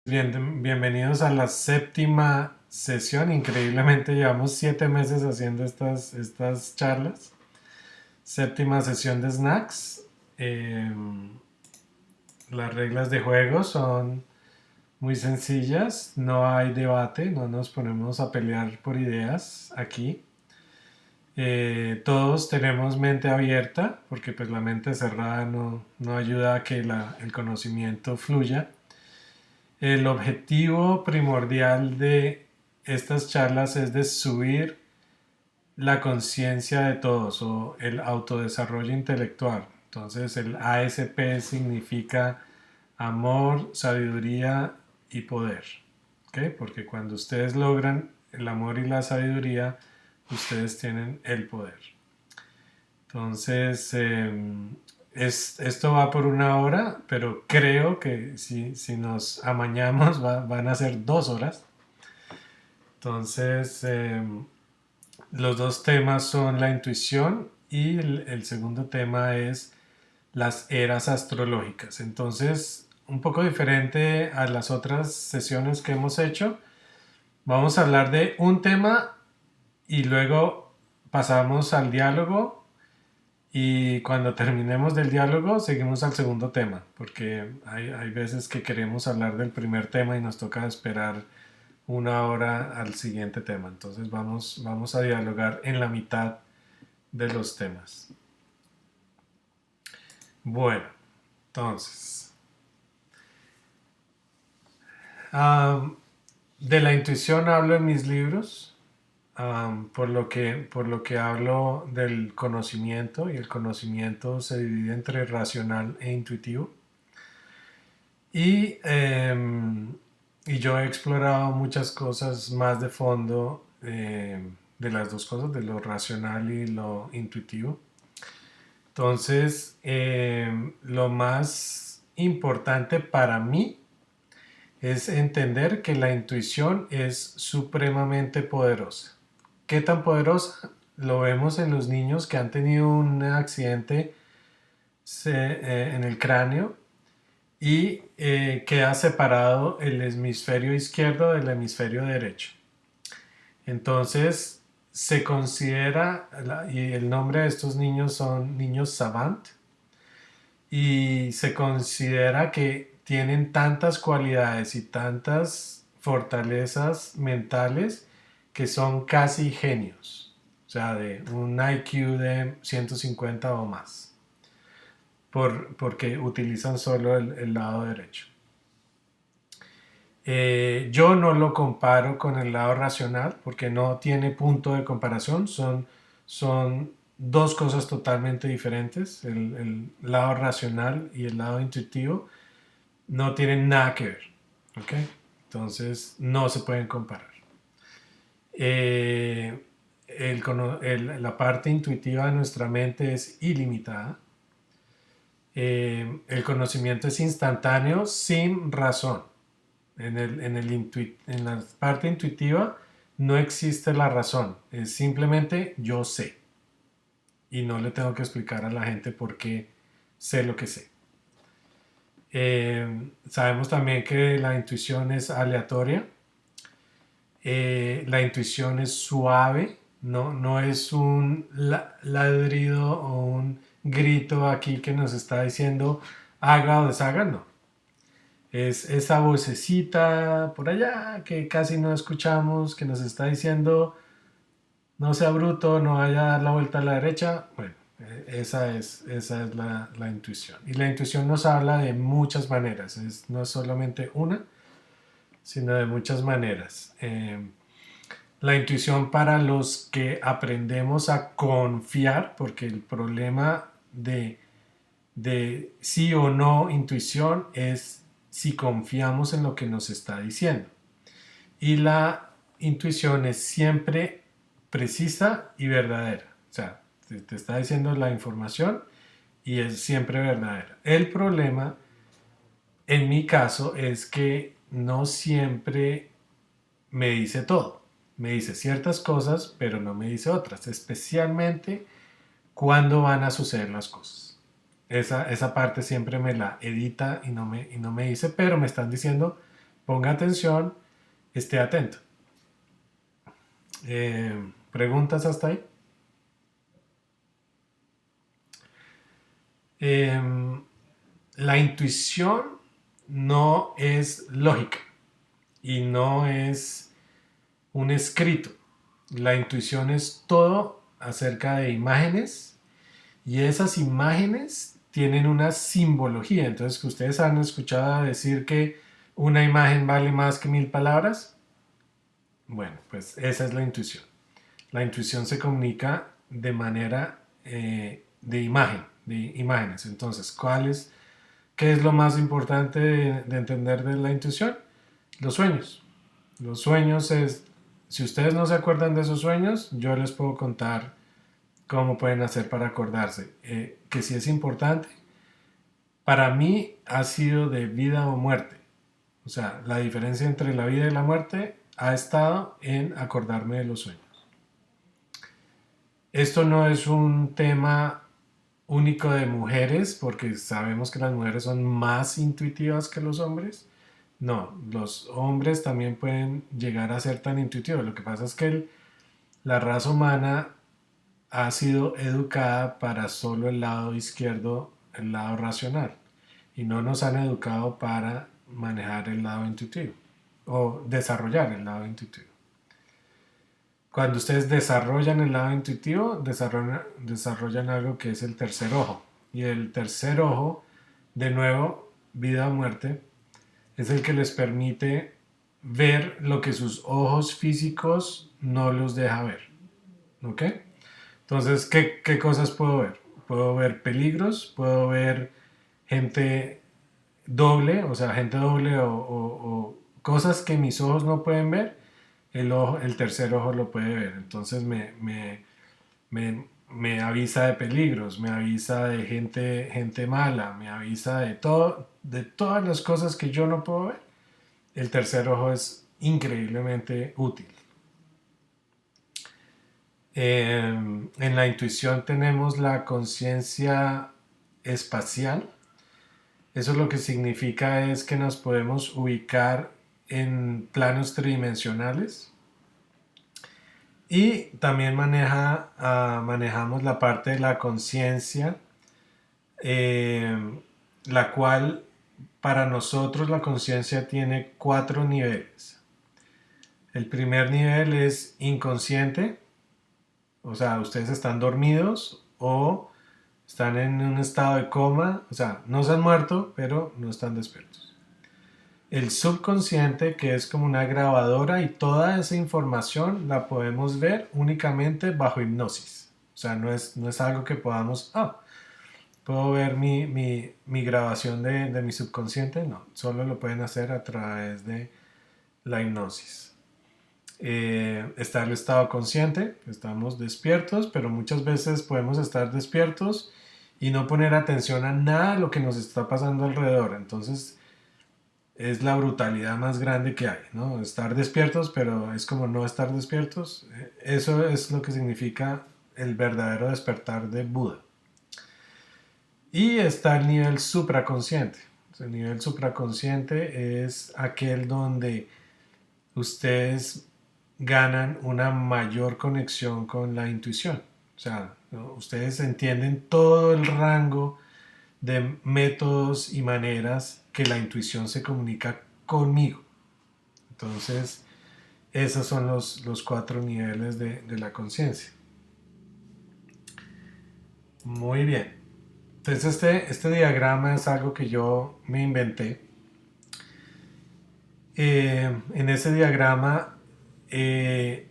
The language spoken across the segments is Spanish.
Bienvenidos a la séptima sesión. Increíblemente llevamos 7 meses haciendo estas charlas. Séptima sesión de snacks. Las reglas de juego son muy sencillas. No hay debate. No nos ponemos a pelear por ideas aquí. Todos tenemos mente abierta porque pues la mente cerrada no ayuda a que el conocimiento fluya. El objetivo primordial de estas charlas es de subir la conciencia de todos o el autodesarrollo intelectual. Entonces el ASP significa amor, sabiduría y poder. ¿Okay? Porque cuando ustedes logran el amor y la sabiduría, ustedes tienen el poder. Entonces, esto va por 1 hora, pero creo que si nos amañamos van a ser 2 horas. Entonces, los dos temas son la intuición y el segundo tema es las eras astrológicas. Entonces, un poco diferente a las otras sesiones que hemos hecho, vamos a hablar de un tema y luego pasamos al diálogo y cuando terminemos del diálogo seguimos al segundo tema, porque hay veces que queremos hablar del primer tema y nos toca esperar 1 hora al siguiente tema. Entonces vamos a dialogar en la mitad de los temas. Bueno, entonces, um, de la intuición hablo en mis libros, por lo que hablo del conocimiento, y el conocimiento se divide entre racional e intuitivo. Y, y yo he explorado muchas cosas más de fondo de las dos cosas, de lo racional y lo intuitivo. Entonces, lo más importante para mí es entender que la intuición es supremamente poderosa. ¿Qué tan poderosa? Lo vemos en los niños que han tenido un accidente en el cráneo y queda separado el hemisferio izquierdo del hemisferio derecho. Entonces se considera, y el nombre de estos niños son niños savant, y se considera que tienen tantas cualidades y tantas fortalezas mentales que son casi genios, o sea, de un IQ de 150 o más, porque utilizan solo el lado derecho. Yo no lo comparo con el lado racional porque no tiene punto de comparación, son dos cosas totalmente diferentes. El lado racional y el lado intuitivo no tienen nada que ver, ¿ok? Entonces no se pueden comparar. La parte intuitiva de nuestra mente es ilimitada. El conocimiento es instantáneo sin razón. En la parte intuitiva no existe la razón, es simplemente yo sé y no le tengo que explicar a la gente por qué sé lo que sé. Sabemos también que la intuición es aleatoria. La intuición es suave, no es un ladrido o un grito aquí que nos está diciendo haga o deshaga, no. Es esa vocecita por allá que casi no escuchamos, que nos está diciendo no sea bruto, no vaya a dar la vuelta a la derecha. Bueno, esa es la intuición. Y la intuición nos habla de muchas maneras, no es solamente una, sino de muchas maneras. La intuición para los que aprendemos a confiar, porque el problema de sí o no intuición es si confiamos en lo que nos está diciendo. Y la intuición es siempre precisa y verdadera. O sea, te está diciendo la información y es siempre verdadera. El problema, en mi caso, es que no siempre me dice todo. Me dice ciertas cosas, pero no me dice otras, especialmente cuando van a suceder las cosas. Esa parte siempre me la edita y no me dice, pero me están diciendo ponga atención, esté atento. ¿Preguntas hasta ahí? Em, la intuición no es lógica y no es un escrito. La intuición es todo acerca de imágenes y esas imágenes tienen una simbología. Entonces, que ustedes han escuchado decir que una imagen vale más que 1000 palabras. Bueno, pues esa es la intuición. La intuición se comunica de manera de imagen, de imágenes. Entonces, ¿qué es lo más importante de entender de la intuición? Los sueños. Los sueños es, si ustedes no se acuerdan de sus sueños, yo les puedo contar cómo pueden hacer para acordarse. Que si es importante, para mí ha sido de vida o muerte. O sea, la diferencia entre la vida y la muerte ha estado en acordarme de los sueños. Esto no es un tema único de mujeres, porque sabemos que las mujeres son más intuitivas que los hombres. No, los hombres también pueden llegar a ser tan intuitivos. Lo que pasa es que la raza humana ha sido educada para solo el lado izquierdo, el lado racional, y no nos han educado para manejar el lado intuitivo o desarrollar el lado intuitivo. Cuando ustedes desarrollan el lado intuitivo, desarrollan algo que es el tercer ojo. Y el tercer ojo, de nuevo, vida o muerte, es el que les permite ver lo que sus ojos físicos no los deja ver. ¿Ok? Entonces, ¿qué cosas puedo ver? Puedo ver peligros, puedo ver gente doble, o sea, gente doble o cosas que mis ojos no pueden ver, el tercer ojo lo puede ver. Entonces me avisa de peligros, me avisa de gente mala, me avisa de todo, de todas las cosas que yo no puedo ver. El tercer ojo es increíblemente útil. En la intuición tenemos la conciencia espacial. Eso lo que significa es que nos podemos ubicar en planos tridimensionales y también manejamos la parte de la conciencia, eh, la cual para nosotros la conciencia tiene 4 niveles. El primer nivel es inconsciente, o sea, ustedes están dormidos o están en un estado de coma, o sea, no se han muerto, pero no están despiertos. El subconsciente, que es como una grabadora y toda esa información la podemos ver únicamente bajo hipnosis. O sea, no es algo que podamos, puedo ver mi grabación de mi subconsciente, no, solo lo pueden hacer a través de la hipnosis. Está el estado consciente, estamos despiertos, pero muchas veces podemos estar despiertos y no poner atención a nada de lo que nos está pasando alrededor. Entonces es la brutalidad más grande que hay, ¿no? Estar despiertos, pero es como no estar despiertos. Eso es lo que significa el verdadero despertar de Buda. Y está el nivel supraconsciente. El nivel supraconsciente es aquel donde ustedes ganan una mayor conexión con la intuición. O sea, ¿no? Ustedes entienden todo el rango de métodos y maneras que la intuición se comunica conmigo. Entonces, esos son los 4 niveles de la conciencia. Muy bien. Entonces, este diagrama es algo que yo me inventé. En ese diagrama, de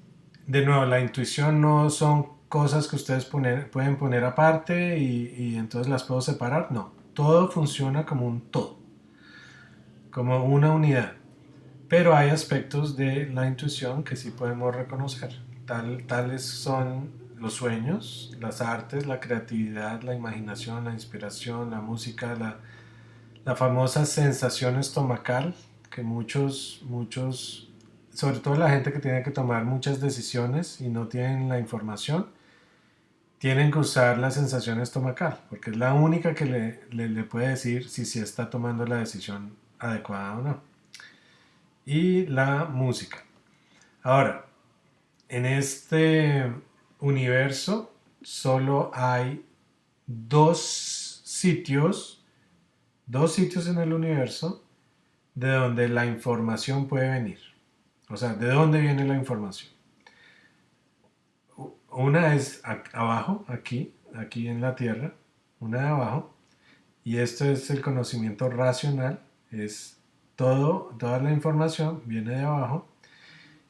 nuevo, la intuición no son cosas que ustedes pueden poner aparte y entonces las puedo separar. No, todo funciona como un todo, como una unidad. Pero hay aspectos de la intuición que sí podemos reconocer. Tales son los sueños, las artes, la creatividad, la imaginación, la inspiración, la música, la famosa sensación estomacal que muchos, sobre todo la gente que tiene que tomar muchas decisiones y no tienen la información, tienen que usar la sensación estomacal, porque es la única que le puede decir si está tomando la decisión adecuada o no. y la música. Ahora, en este universo solo hay dos sitios en el universo de donde la información puede venir. O sea, ¿de dónde viene la información? Una es abajo, aquí en la Tierra, una de abajo, y esto es el conocimiento racional, es toda la información viene de abajo,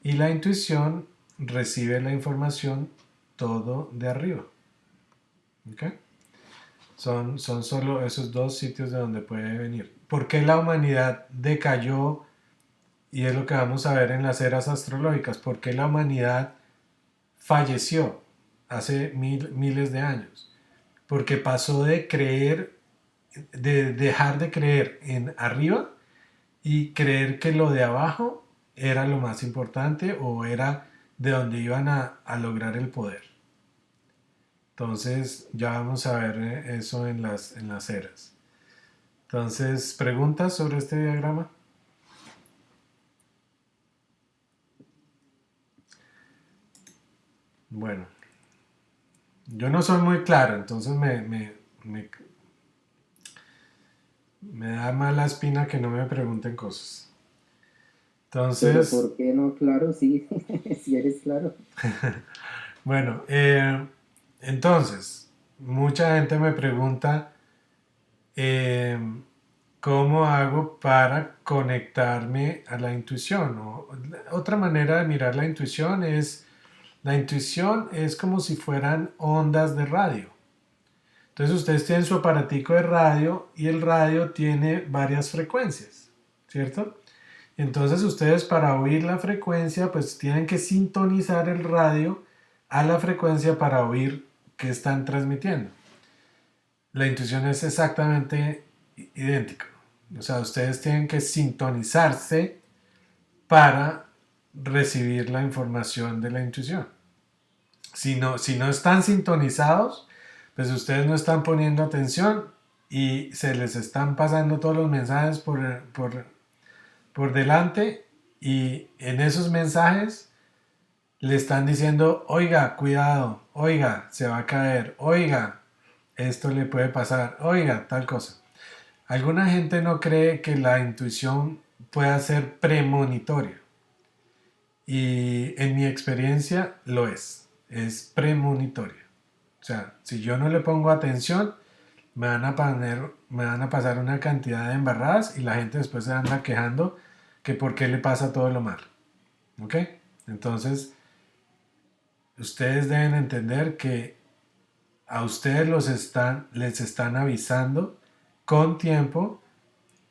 y la intuición recibe la información todo de arriba. ¿Okay? Son solo esos dos sitios de donde puede venir. ¿Por qué la humanidad decayó? Y es lo que vamos a ver en las eras astrológicas. ¿Por qué la humanidad falleció hace miles de años? Porque pasó de creer, de dejar de creer en arriba y creer que lo de abajo era lo más importante o era de donde iban a lograr el poder. Entonces ya vamos a ver eso en las eras. Entonces, ¿preguntas sobre este diagrama? Bueno, yo no soy muy claro, entonces me da mala espina que no me pregunten cosas. Pero Entonces, ¿por qué no? Claro, sí, si eres claro. bueno, entonces, mucha gente me pregunta eh, cómo hago para conectarme a la intuición. Otra manera de mirar la intuición es como si fueran ondas de radio. Entonces ustedes tienen su aparatico de radio y el radio tiene varias frecuencias, ¿cierto? Entonces ustedes para oír la frecuencia pues tienen que sintonizar el radio a la frecuencia para oír qué están transmitiendo. La intuición es exactamente idéntica. O sea, ustedes tienen que sintonizarse para recibir la información de la intuición. Si no están sintonizados, pues ustedes no están poniendo atención y se les están pasando todos los mensajes por delante y en esos mensajes le están diciendo, oiga, cuidado, oiga, se va a caer, oiga, esto le puede pasar, oiga, tal cosa. Alguna gente no cree que la intuición pueda ser premonitoria y en mi experiencia lo es premonitoria. O sea, si yo no le pongo atención, me van a pasar una cantidad de embarradas y la gente después se anda quejando que por qué le pasa todo lo malo. ¿Ok? Entonces, ustedes deben entender que a ustedes les están avisando con tiempo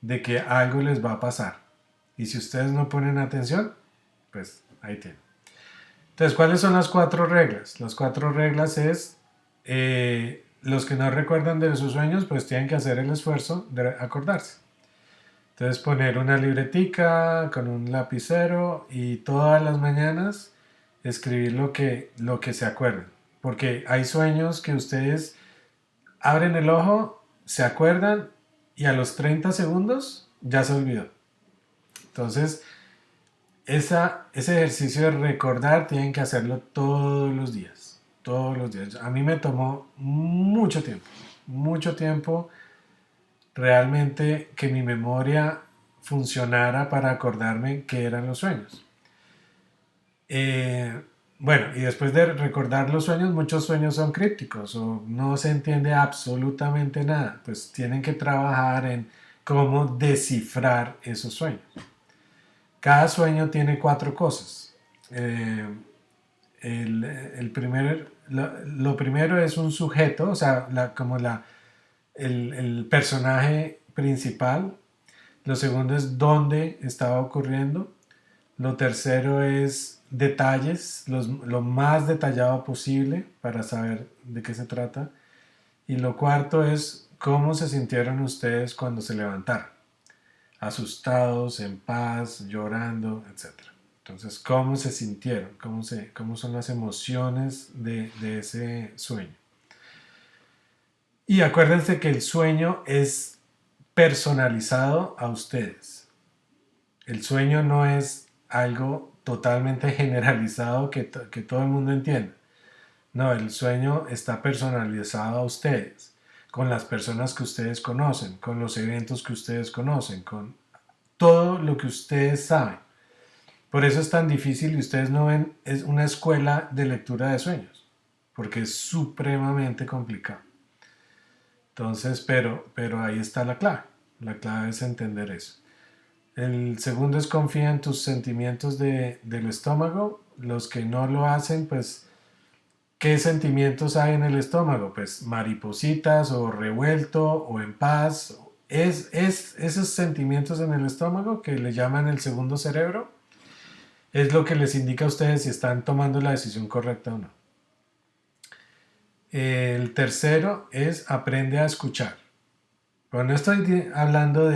de que algo les va a pasar. Y si ustedes no ponen atención, pues ahí tienen. Entonces, ¿cuáles son las cuatro reglas? Las cuatro reglas es, los que no recuerdan de sus sueños, pues tienen que hacer el esfuerzo de acordarse. Entonces, poner una libretica con un lapicero y todas las mañanas escribir lo que se acuerden. Porque hay sueños que ustedes abren el ojo, se acuerdan y a los 30 segundos ya se olvidó. Entonces, ese ejercicio de recordar tienen que hacerlo todos los días. Todos los días. A mí me tomó mucho tiempo realmente que mi memoria funcionara para acordarme qué eran los sueños. Eh, bueno, y después de recordar los sueños, muchos sueños son crípticos o no se entiende absolutamente nada. Pues tienen que trabajar en cómo descifrar esos sueños. Cada sueño tiene cuatro cosas. Lo primero es un sujeto, o sea, el personaje principal. Lo segundo es dónde estaba ocurriendo. Lo tercero es detalles, lo más detallado posible para saber de qué se trata. Y lo cuarto es cómo se sintieron ustedes cuando se levantaron. Asustados, en paz, llorando, etcétera. Entonces, ¿cómo se sintieron? Cómo son las emociones de ese sueño? Y acuérdense que el sueño es personalizado a ustedes. El sueño no es algo totalmente generalizado que todo el mundo entienda. No, el sueño está personalizado a ustedes, con las personas que ustedes conocen, con los eventos que ustedes conocen, con todo lo que ustedes saben. Por eso es tan difícil y ustedes no ven, es una escuela de lectura de sueños, porque es supremamente complicado. Entonces, pero ahí está la clave. La clave es entender eso. El segundo es confía en tus sentimientos del estómago. Los que no lo hacen, pues, ¿qué sentimientos hay en el estómago? Pues maripositas o revuelto o en paz. Es esos sentimientos en el estómago que le llaman el segundo cerebro. Es lo que les indica a ustedes si están tomando la decisión correcta o no. El tercero es aprende a escuchar. Pero no estoy hablando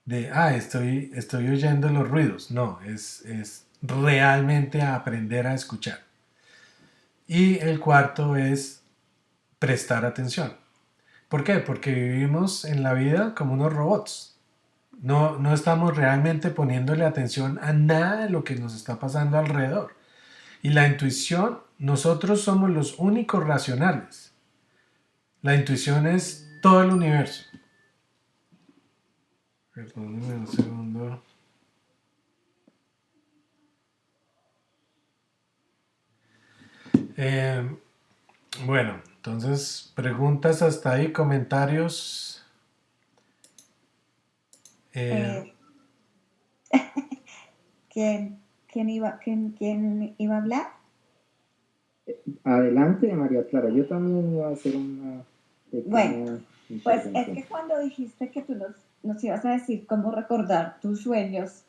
estoy oyendo los ruidos. No, es realmente aprender a escuchar. Y el cuarto es prestar atención. ¿Por qué? Porque vivimos en la vida como unos robots. No estamos realmente poniéndole atención a nada de lo que nos está pasando alrededor. Y la intuición, nosotros somos los únicos racionales. La intuición es todo el universo. Perdónenme un segundo. Eh, bueno, entonces preguntas hasta ahí, comentarios. Eh, Eh, quién iba a hablar? Adelante, María Clara. Yo también iba a hacer una Bueno, pequeña pues es intervención. que cuando dijiste que tú nos ibas a decir cómo recordar tus sueños,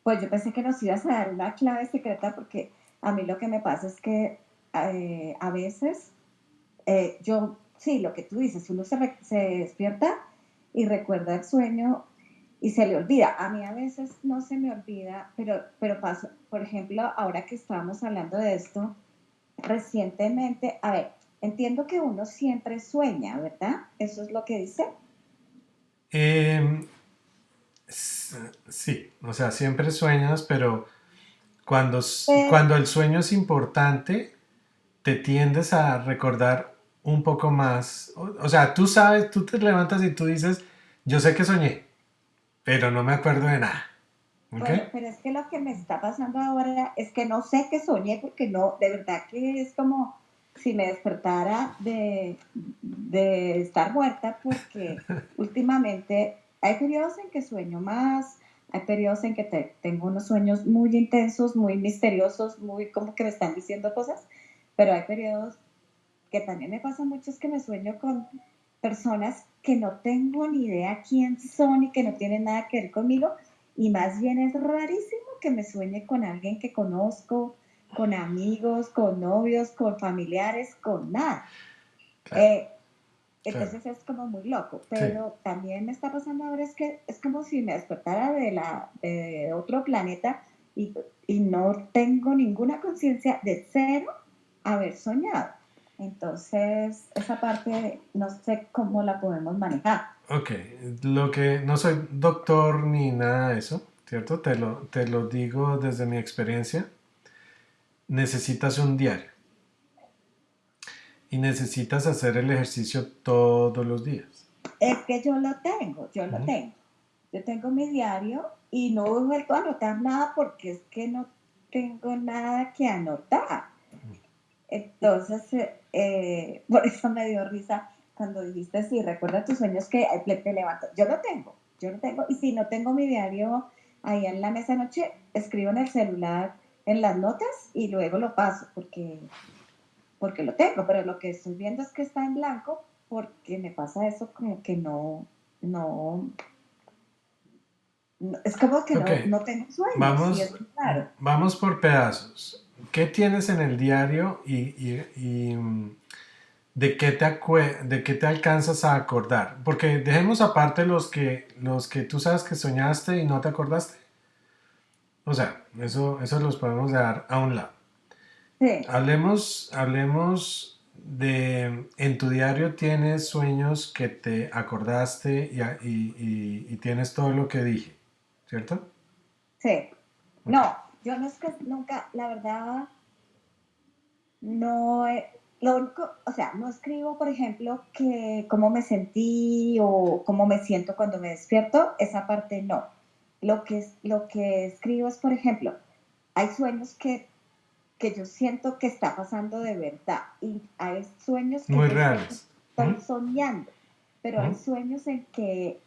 pues yo pensé que nos ibas a dar una clave secreta porque a mí lo que me pasa es que a veces yo, sí, lo que tú dices, uno se despierta y recuerda el sueño y se le olvida. A mí a veces no se me olvida, pero pasa, por ejemplo, ahora que estábamos hablando de esto, recientemente, a ver, entiendo que uno siempre sueña, ¿verdad? Eso es lo que dice. eh, sí, o sea, siempre sueñas, pero cuando, Pero, cuando el sueño es importante, te tiendes a recordar un poco más. O sea, tú sabes, tú te levantas y tú dices, yo sé que soñé, pero no me acuerdo de nada. ¿Ok? bueno, pero es que lo que me está pasando ahora es que no sé qué soñé porque no, de verdad que es como si me despertara de estar muerta porque últimamente hay periodos en que sueño más, hay periodos en que tengo unos sueños muy intensos, muy misteriosos, muy como que me están diciendo cosas, pero hay periodos que también me pasa mucho es que me sueño con personas que no tengo ni idea quién son y que no tienen nada que ver conmigo. Y más bien es rarísimo que me sueñe con alguien que conozco, con amigos, con novios, con familiares, con nada. Claro, Eh, claro. entonces es como muy loco, Sí. pero también me está pasando ahora es que es como si me despertara de otro planeta y, y no tengo ninguna conciencia de cero haber soñado. Entonces, esa parte no sé cómo la podemos manejar. Ok, lo que no soy doctor ni nada de eso, ¿cierto? Te lo digo desde mi experiencia. Necesitas un diario y necesitas hacer el ejercicio todos los días. Es que yo lo tengo, yo lo Ujú. tengo. Yo tengo mi diario y no he vuelto a anotar nada porque es que no tengo nada que anotar. Entonces, por eso me dio risa cuando dijiste, sí, recuerda tus sueños que te levanto. Yo lo tengo. Y si no tengo mi diario ahí en la mesa de noche, escribo en el celular en las notas y luego lo paso porque lo tengo. Pero lo que estoy viendo es que está en blanco porque me pasa eso como que no, es como que Ok, no tengo sueños y es vamos, muy raro. vamos por pedazos. ¿Qué tienes en el diario de qué te alcanzas a acordar? Porque dejemos aparte los que tú sabes que soñaste y no te acordaste. O sea, eso los podemos dejar a un lado. Sí, Hablemos en tu diario tienes sueños que te acordaste y tienes todo lo que dije, ¿cierto? Sí. Ok. No, yo no es que nunca, la verdad, no, lo único, o sea, no escribo, por ejemplo, que cómo me sentí o cómo me siento cuando me despierto, esa parte no. Lo que escribo es, por ejemplo, hay sueños que yo siento que está pasando de verdad y hay sueños que Muy yo sé que reales. estoy Ujú, soñando, pero hay ujú, sueños en que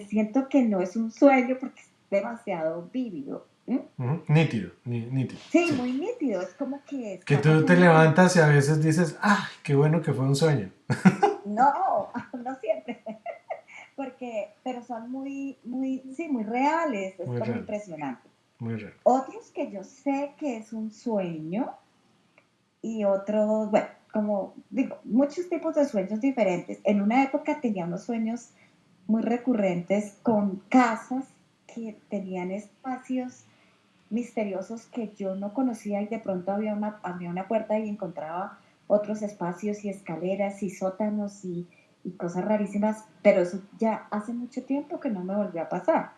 siento que no es un sueño porque es demasiado vívido. ¿M? ujú. Nítido, nítido, Sí, sí. muy nítido, es como que Que está tú te pasando algo. levantas y a veces dices, ah, qué bueno que fue un sueño. No, no siempre, porque, pero son sí, muy reales, es Muy como reales, impresionante. muy reales. Otros que yo sé que es un sueño y otros, bueno, como digo, muchos tipos de sueños diferentes. En una época tenía unos sueños muy recurrentes con casas que tenían espacios misteriosos que yo no conocía y de pronto había una puerta y encontraba otros espacios y escaleras y sótanos y cosas rarísimas, pero eso ya hace mucho tiempo que no me volvió a pasar.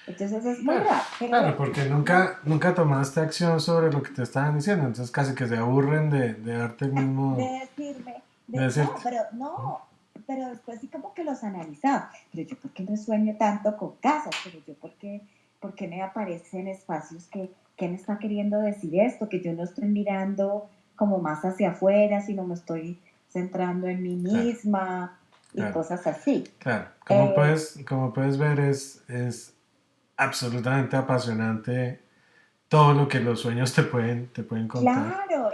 Entonces es muy Claro, raro, pero claro, bueno, porque no, nunca tomaste acción sobre lo que te estaban diciendo, entonces casi que se aburren de darte el de mismo, decirme, de decirte. no, pero después sí como que los analizaba. Pero yo, ¿por qué no sueño tanto con casas? Pero yo, por qué me aparecen espacios que me está queriendo decir esto? Que yo no estoy mirando como más hacia afuera, sino me estoy centrando en mí Claro, misma y claro, cosas así. claro. Eh, Como puedes ver, es absolutamente apasionante todo lo que los sueños te pueden contar. claro,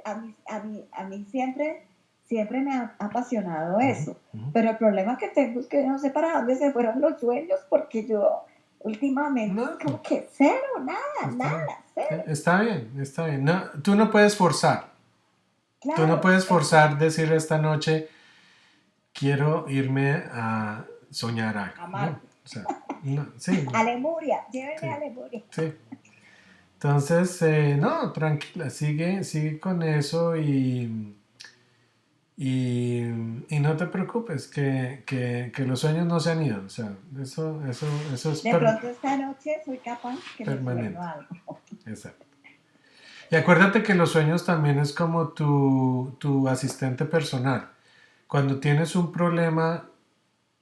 a mí siempre, siempre me ha apasionado Ujú, eso, ujú. pero el problema que tengo es que no sé para dónde se fueron los sueños, porque yo últimamente es No, como que cero, nada, está, nada, cero. está bien, está bien. No, tú no puedes forzar. Tú no Claro, puedes forzar decir esta noche quiero irme a soñar algo, a ¿no? Marte. O sea, no, sí, A Lemuria, llévenme sí, a Lemuria. sí. Entonces, no, tranquila, sigue con eso y, y no te preocupes, que los sueños no se han ido, o sea, eso es De pronto esta noche soy capaz que me sueño permanente, algo. exacto. Y acuérdate que los sueños también es como tu asistente personal. Cuando tienes un problema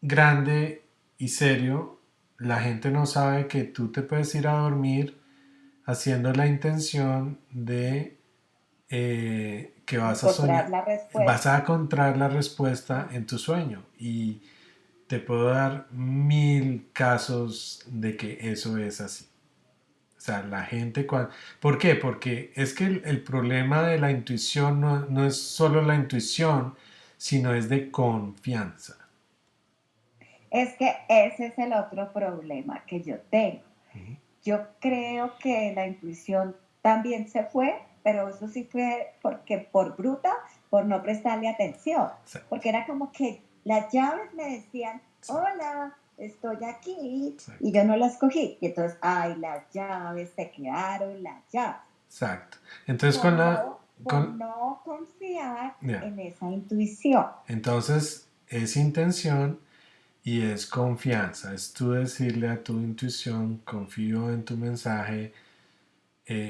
grande y serio, la gente no sabe que tú te puedes ir a dormir haciendo la intención de que vas a soñar, Encontrar la vas respuesta. a encontrar la respuesta en tu sueño y te puedo dar 1000 casos de que eso es así. O sea, la gente cuando... ¿Por qué? Porque es que el problema de la intuición no es solo la intuición, sino es de confianza. Es que ese es el otro problema que yo tengo. Yo creo que la intuición también se fue, pero eso sí fue porque por bruta, por no prestarle atención, Exacto, porque era como que las llaves me decían, exacto, hola, estoy aquí, y exacto. yo no las cogí. Y entonces, ay, las llaves, se quedaron las llaves, Exacto. Entonces con la... por Con, no confiar ya. en esa intuición. Entonces es intención y es confianza. Es tú decirle a tu intuición, confío en tu mensaje,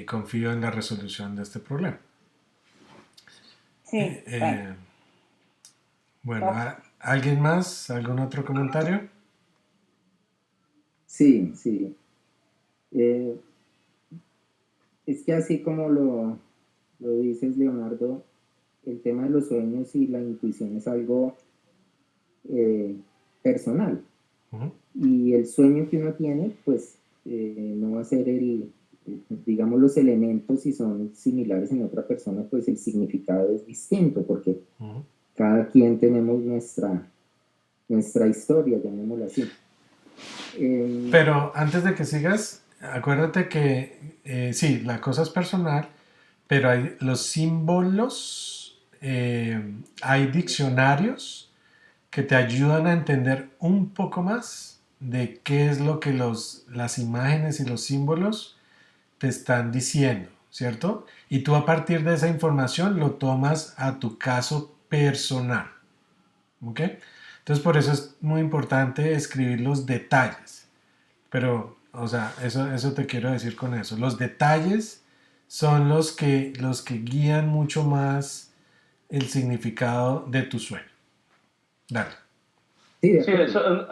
confío en la resolución de este problema. Sí, Eh, bueno, eh, bueno, uf, ¿alguien más? ¿Algún otro comentario? Sí, sí. Eh, es que así como lo dices, Leonardo, el tema de los sueños y la intuición es algo eh, personal. Ujú. Y el sueño que uno tiene, pues no va a ser digamos, los elementos, si son similares en otra persona, pues el significado es distinto, porque Ujú. cada quien tenemos nuestra historia, llamémosla así. Eh, Pero antes de que sigas, acuérdate que sí, la cosa es personal, pero hay los símbolos, hay diccionarios que te ayudan a entender un poco más de qué es lo que las imágenes y los símbolos te están diciendo, ¿cierto? Y tú a partir de esa información lo tomas a tu caso personal, ¿ok? Entonces por eso es muy importante escribir los detalles. Pero O sea, eso te quiero decir con eso. Los detalles son los que guían mucho más el significado de tu sueño. Dale. Sí, de Sí, eso, acuerdo.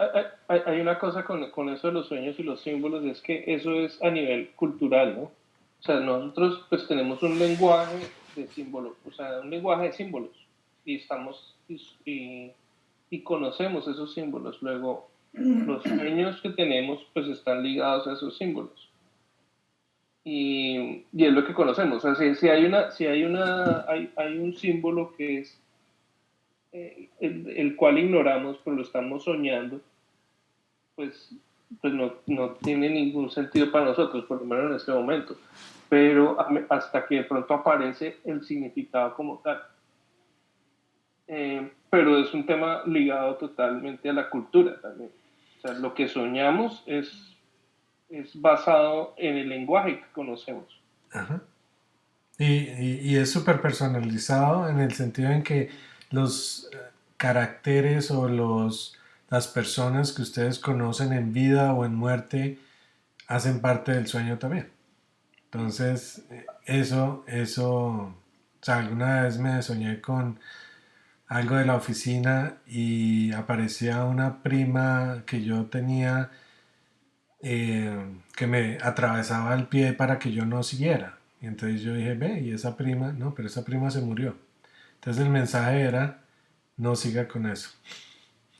hay una cosa con eso de los sueños y los símbolos, es que eso es a nivel cultural, ¿no? O sea, nosotros pues tenemos un lenguaje de símbolos, o sea, un lenguaje de símbolos y y conocemos esos símbolos. Luego, los sueños que tenemos pues están ligados a esos símbolos y es lo que conocemos. O sea, hay un símbolo que es el cual ignoramos, pero lo estamos soñando, pues, pues no tiene ningún sentido para nosotros, por lo menos en este momento. Pero hasta que de pronto aparece el significado como tal. Pero es un tema ligado totalmente a la cultura también. O sea, lo que soñamos es basado en el lenguaje que conocemos. Ajá. Y es súper personalizado en el sentido en que los caracteres o las personas que ustedes conocen en vida o en muerte hacen parte del sueño también. Entonces, o sea, alguna vez me soñé con algo de la oficina y aparecía una prima que yo tenía que me atravesaba el pie para que yo no siguiera. Y entonces yo dije, ve, y esa prima, no, pero esa prima se murió. Entonces el mensaje era, no siga con eso.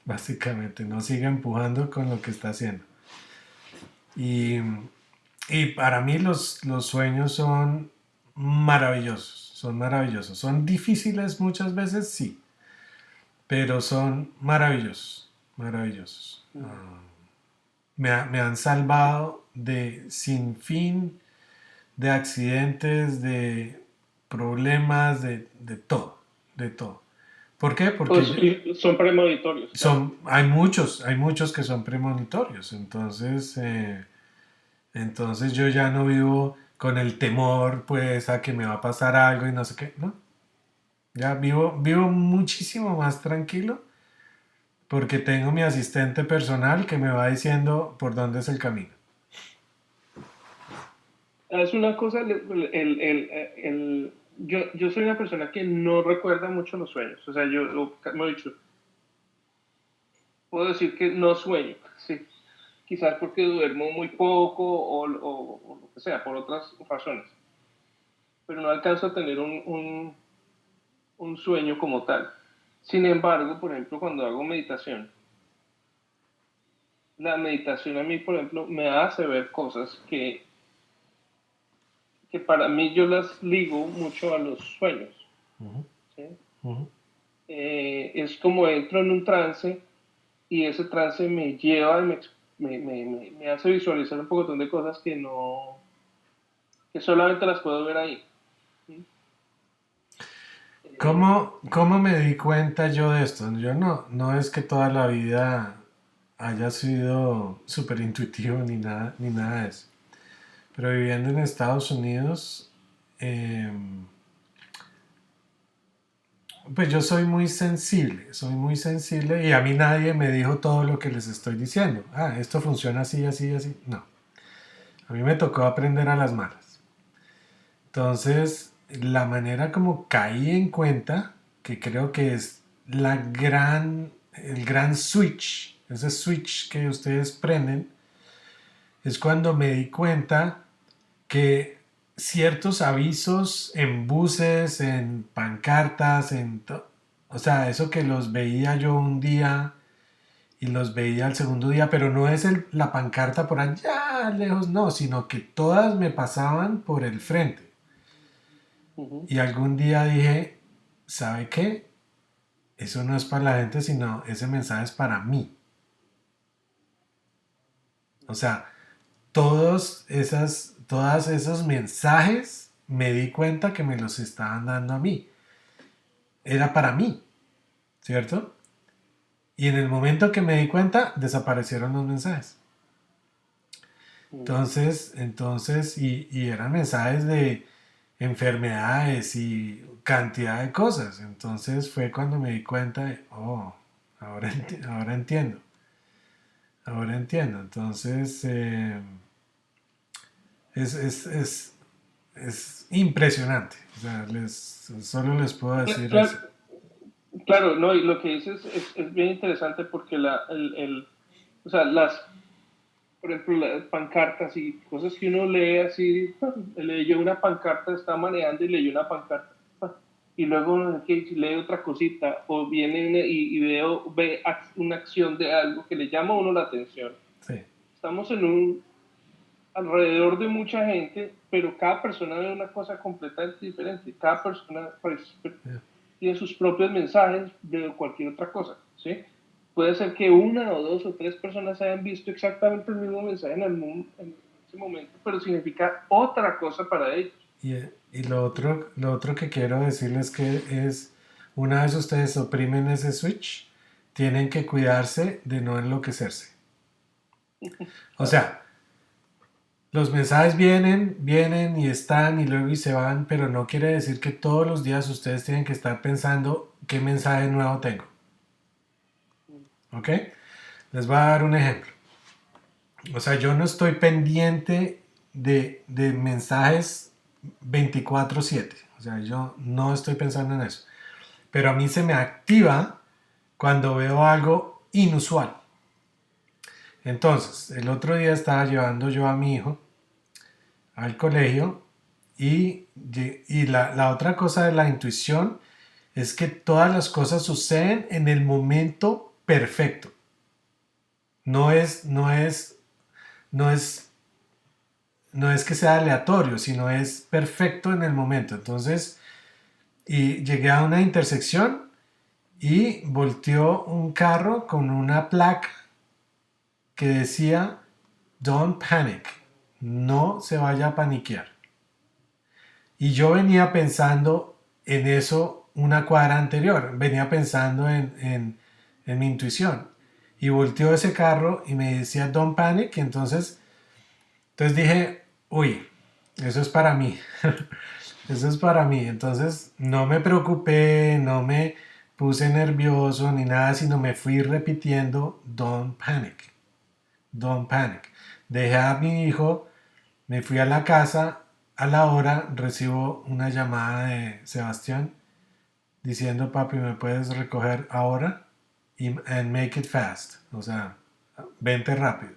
Básicamente, no siga empujando con lo que está haciendo. Y, y para mí los sueños son maravillosos, son maravillosos. Son difíciles muchas veces, sí, pero son maravillosos, maravillosos. Me han salvado de sin fin de accidentes, de problemas, de todo, de todo. ¿Por qué? Pues Porque y son premonitorios, claro. hay muchos que son premonitorios, entonces yo ya no vivo con el temor, pues, a que me va a pasar algo y no sé qué, ¿no? Ya vivo muchísimo más tranquilo porque tengo mi asistente personal que me va diciendo por dónde es el camino. Es una cosa, yo soy una persona que no recuerda mucho los sueños. O sea, como he dicho, puedo decir que no sueño, sí. Quizás porque duermo muy poco o lo que sea, por otras razones. Pero no alcanzo a tener un sueño como tal. Sin embargo, por ejemplo, cuando hago meditación, la meditación a mí, por ejemplo, me hace ver cosas que para mí yo las ligo mucho a los sueños. Ujú, ¿Sí? ujú. Es como entro en un trance y ese trance me lleva y me hace visualizar un montón de cosas que solamente las puedo ver ahí. ¿Sí? Eh, ¿Cómo me di cuenta yo de esto? Yo no es que toda la vida haya sido súper intuitivo ni nada de eso. Pero viviendo en Estados Unidos, eh, pues yo soy muy sensible y a mí nadie me dijo todo lo que les estoy diciendo. Ah, esto funciona así, así, así. No, a mí me tocó aprender a las malas. Entonces, la manera como caí en cuenta, que creo que es el gran switch, ese switch que ustedes prenden, es cuando me di cuenta que ciertos avisos en buses, en pancartas, o sea, eso que los veía yo un día y los veía al segundo día, pero no es la pancarta por allá lejos, no, sino que todas me pasaban por el frente. uh-huh. Y algún día dije, ¿sabe qué? Eso no es para la gente, sino ese mensaje es para mí. O sea, todos esos mensajes me di cuenta que me los estaban dando a mí. Era para mí, ¿cierto? Y en el momento que me di cuenta, desaparecieron los mensajes. Uh-huh. Y eran mensajes de enfermedades y cantidad de cosas. Entonces fue cuando me di cuenta de, oh, ahora entiendo. Ahora entiendo. Entonces, es impresionante. O sea, solo les puedo decir Claro, eso. claro, no, y lo que dices es bien interesante porque o sea, por ejemplo, las pancartas y cosas que uno lee así, leyó una pancarta, está manejando y leyó una pancarta, y luego no sé qué, lee otra cosita, o viene ve una acción de algo que le llama a uno la atención. Sí, Estamos alrededor de mucha gente, pero cada persona ve una cosa completamente diferente. Cada persona pues, yeah. tiene sus propios mensajes de cualquier otra cosa, ¿sí? Puede ser que una o dos o tres personas hayan visto exactamente el mismo mensaje en ese momento, pero significa otra cosa para ellos. Y lo otro que quiero decirles que es, una vez ustedes oprimen ese switch, tienen que cuidarse de no enloquecerse. O Claro. sea, los mensajes vienen y están y luego y se van, pero no quiere decir que todos los días ustedes tienen que estar pensando qué mensaje nuevo tengo. ¿Ok? Les voy a dar un ejemplo. O sea, yo no estoy pendiente de mensajes 24/7. O sea, yo no estoy pensando en eso. Pero a mí se me activa cuando veo algo inusual. Entonces, el otro día estaba llevando yo a mi hijo al colegio y la otra cosa de la intuición es que todas las cosas suceden en el momento perfecto. No es, no es, no es, no es que sea aleatorio, sino es perfecto en el momento. Entonces, y llegué a una intersección y volteó un carro con una placa que decía Don't panic, no se vaya a paniquear. Y yo venía pensando en eso una cuadra anterior, venía pensando en mi intuición. Y volteó ese carro y me decía Don't panic, y entonces dije, uy, eso es para mí, eso es para mí. Entonces no me preocupé, no me puse nervioso ni nada, sino me fui repitiendo Don't panic. Don't panic. Dejé a mi hijo, me fui a la casa, a la hora recibo una llamada de Sebastián diciendo, papi, ¿me puedes recoger ahora? And make it fast. O sea, vente rápido.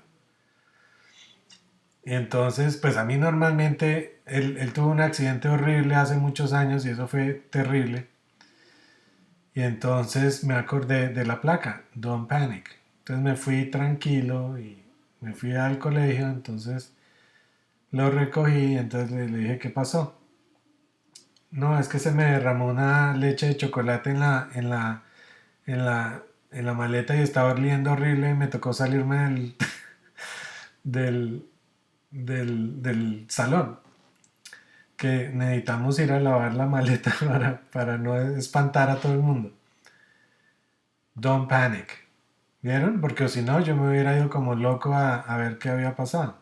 Y entonces, pues a mí normalmente, él tuvo un accidente horrible hace muchos años y eso fue terrible. Y entonces me acordé de la placa, Don't Panic. Entonces me fui tranquilo y me fui al colegio, entonces lo recogí y entonces le dije, ¿qué pasó? No, es que se me derramó una leche de chocolate en la, en la maleta y estaba oliendo horrible y me tocó salirme del, del salón. Que necesitamos ir a lavar la maleta para no espantar a todo el mundo. Don't panic. ¿Vieron? Porque si no, yo me hubiera ido como loco a ver qué había pasado.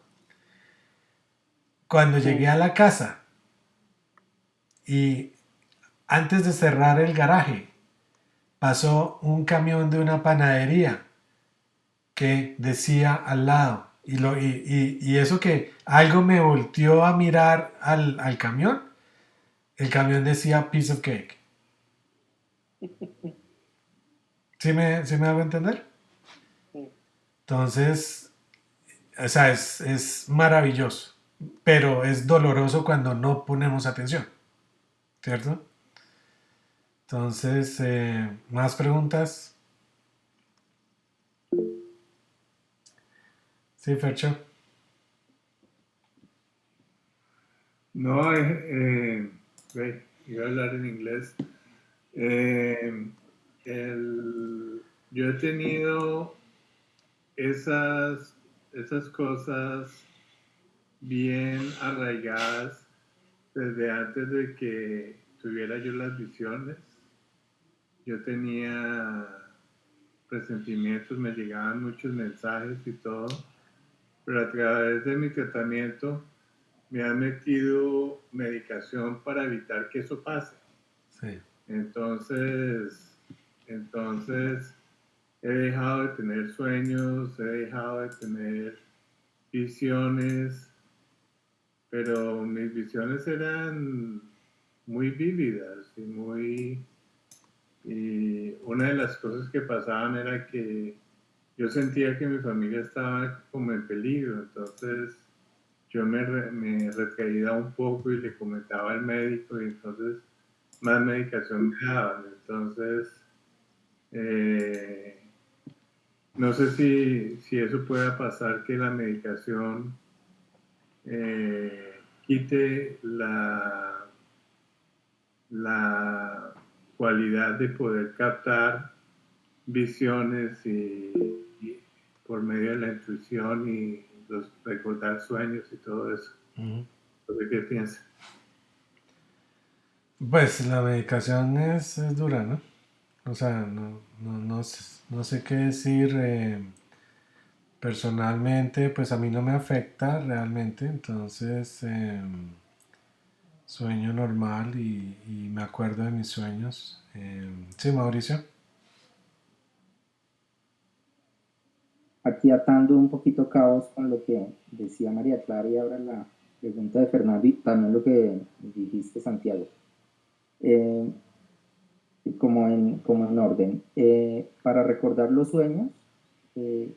Cuando llegué a la casa y antes de cerrar el garaje, pasó un camión de una panadería que decía al lado. Y eso que algo me volteó a mirar al camión, el camión decía piece of cake. Sí me hago entender? Entonces, o sea, es maravilloso, pero es doloroso cuando no ponemos atención, ¿cierto? Entonces, ¿más preguntas? Sí, Fercho. No, iba a hablar en inglés. Eh, yo he tenido esas cosas bien arraigadas desde antes de que tuviera yo las visiones. Yo tenía presentimientos, me llegaban muchos mensajes y todo, pero a través de mi tratamiento me han metido medicación para evitar que eso pase. Sí. Entonces he dejado de tener sueños, he dejado de tener visiones, pero mis visiones eran muy vívidas y una de las cosas que pasaban era que yo sentía que mi familia estaba como en peligro, entonces yo me retraía un poco y le comentaba al médico y entonces más medicación me daban. Entonces, eh, no sé si eso pueda pasar, que la medicación quite la cualidad de poder captar visiones y por medio de la intuición y recordar sueños y todo eso. ¿Qué piensas? Pues la medicación es dura, ¿no? O sea, no sé qué decir. Personalmente, pues a mí no me afecta realmente, entonces sueño normal y me acuerdo de mis sueños. Sí, Mauricio. Aquí atando un poquito cabos con lo que decía María Clara y ahora la pregunta de Fernando y también lo que dijiste, Santiago. Eh, como en orden. Para recordar los sueños, eh,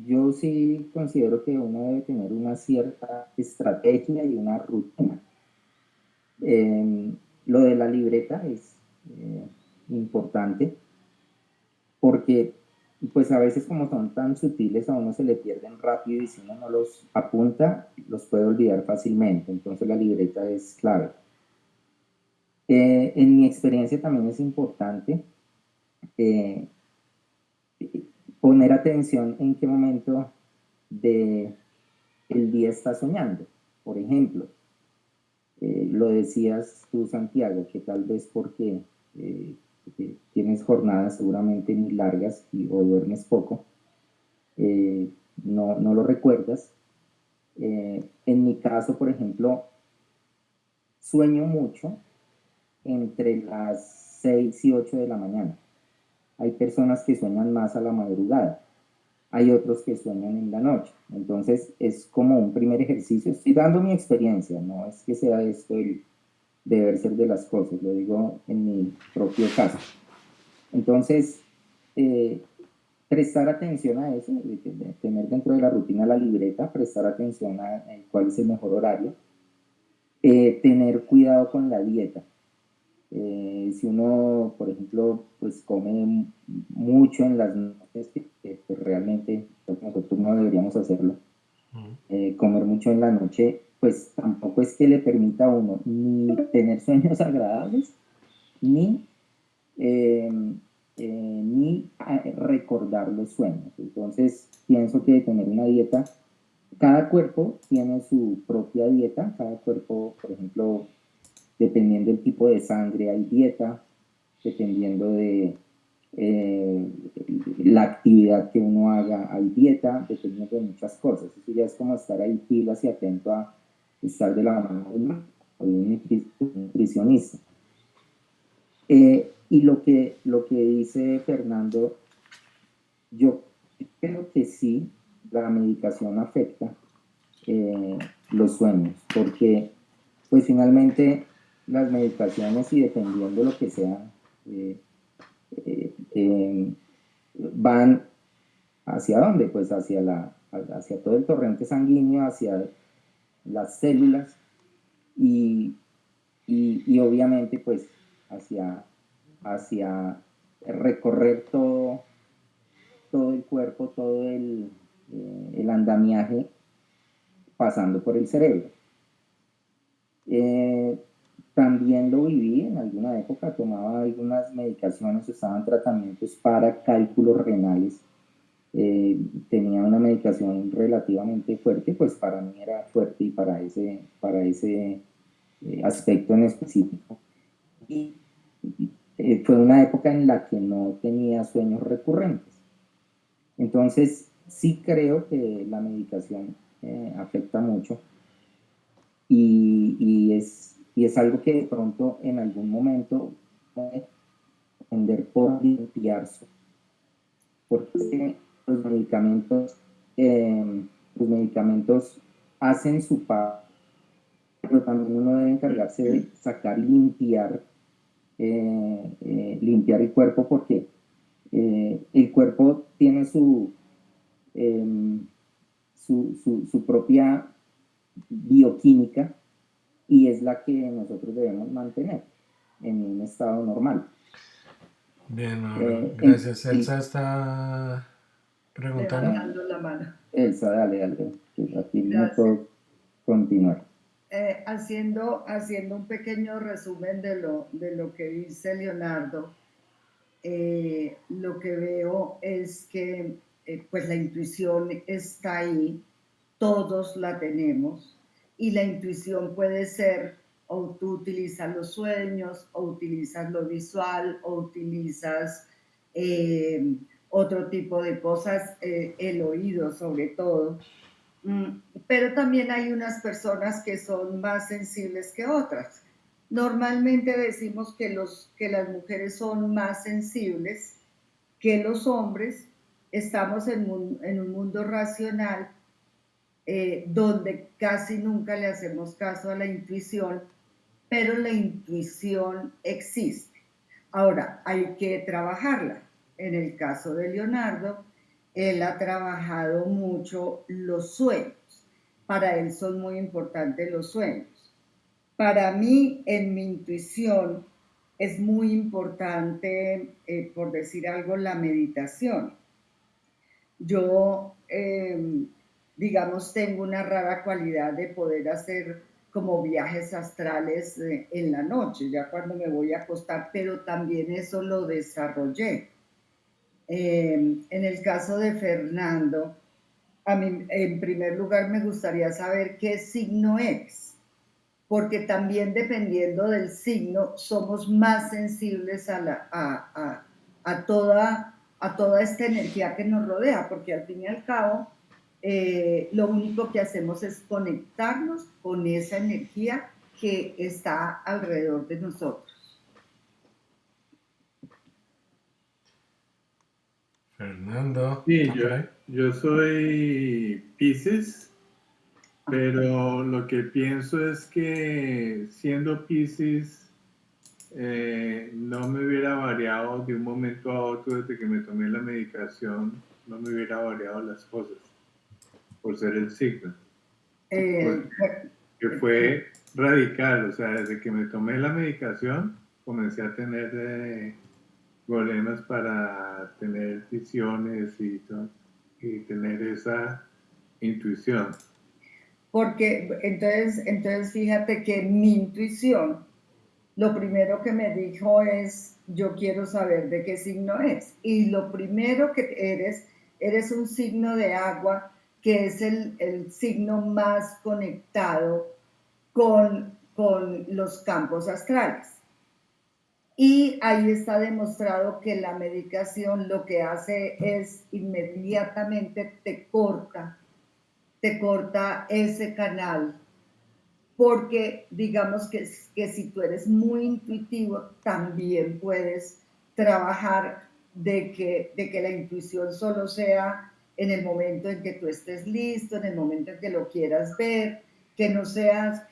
yo sí considero que uno debe tener una cierta estrategia y una rutina. Lo de la libreta es importante porque pues a veces como son tan sutiles a uno se le pierden rápido y si uno no los apunta los puede olvidar fácilmente, entonces la libreta es clave. En mi experiencia también es importante eh, poner atención en qué momento de el día está soñando. Por ejemplo, lo decías tú, Santiago, que tal vez porque eh, tienes jornadas seguramente muy largas o duermes poco, no lo recuerdas. En mi caso, por ejemplo, sueño mucho entre las 6 y 8 de la mañana. Hay personas que sueñan más a la madrugada, hay otros que sueñan en la noche. Entonces es como un primer ejercicio. Estoy dando mi experiencia, no es que sea esto el deber ser de las cosas, lo digo en mi propio caso. Entonces, eh, prestar atención a eso, de tener dentro de la rutina la libreta, prestar atención a cuál es el mejor horario, tener cuidado con la dieta. Si uno, por ejemplo, pues come mucho en las noches, que pues realmente nosotros no deberíamos hacerlo, comer mucho en la noche, pues tampoco es que le permita a uno ni tener sueños agradables, ni, eh, ni recordar los sueños. Entonces, pienso que tener una dieta, cada cuerpo tiene su propia dieta, cada cuerpo, por ejemplo, dependiendo del tipo de sangre hay dieta, dependiendo de eh, la actividad que uno haga hay dieta, dependiendo de muchas cosas. Eso ya es como estar ahí pilas y atento a estar de la mano de un nutricionista. Y lo que dice Fernando, yo creo que sí, la medicación afecta los sueños, porque pues finalmente las medicaciones y dependiendo de lo que sea, eh, eh, van hacia dónde, pues hacia todo el torrente sanguíneo, hacia las células y, y obviamente pues hacia, hacia recorrer todo el cuerpo, todo el andamiaje pasando por el cerebro. Eh, También lo viví en alguna época, tomaba algunas medicaciones, estaba en tratamientos para cálculos renales. Tenía una medicación relativamente fuerte, pues para mí era fuerte y para ese aspecto en específico. Y fue una época en la que no tenía sueños recurrentes. Entonces, sí creo que la medicación afecta mucho y es algo que de pronto en algún momento puede tender por limpiarse, porque los medicamentos hacen su parte, pero también uno debe encargarse de sacar y limpiar, limpiar el cuerpo, porque el cuerpo tiene su propia bioquímica y es la que nosotros debemos mantener en un estado normal. Bien, Mauro. Gracias. Elsa está preguntando. Levantando la mano. Elsa, dale, que aquí no Gracias. puedo continuar. Haciendo un pequeño resumen de lo que dice Leonardo, lo que veo es que pues la intuición está ahí, todos la tenemos, y la intuición puede ser, o tú utilizas los sueños, o utilizas lo visual, o utilizas otro tipo de cosas, el oído sobre todo. Pero también hay unas personas que son más sensibles que otras. Normalmente decimos que las mujeres son más sensibles que los hombres. Estamos en un mundo racional donde casi nunca le hacemos caso a la intuición, pero la intuición existe. Ahora, hay que trabajarla. En el caso de Leonardo, él ha trabajado mucho los sueños. Para él son muy importantes los sueños. Para mí, en mi intuición, es muy importante, por decir algo, la meditación. Yo, digamos, tengo una rara cualidad de poder hacer como viajes astrales en la noche, ya cuando me voy a acostar, pero también eso lo desarrollé. En el caso de Fernando, a mí, en primer lugar, me gustaría saber qué signo eres, porque también dependiendo del signo, somos más sensibles a toda esta energía que nos rodea, porque al fin y al cabo, lo único que hacemos es conectarnos con esa energía que está alrededor de nosotros. Fernando. Sí, yo soy Piscis, pero lo que pienso es que siendo Piscis no me hubiera variado de un momento a otro desde que me tomé la medicación, no me hubiera variado las cosas por ser el signo. Que fue radical, o sea, desde que me tomé la medicación comencé a tener problemas para tener visiones y tener esa intuición. Porque entonces fíjate que mi intuición, lo primero que me dijo es, yo quiero saber de qué signo es. Y lo primero que eres un signo de agua, que es el signo más conectado con los campos astrales. Y ahí está demostrado que la medicación lo que hace es inmediatamente te corta ese canal, porque digamos que si tú eres muy intuitivo, también puedes trabajar de que la intuición solo sea en el momento en que tú estés listo, en el momento en que lo quieras ver, que no seas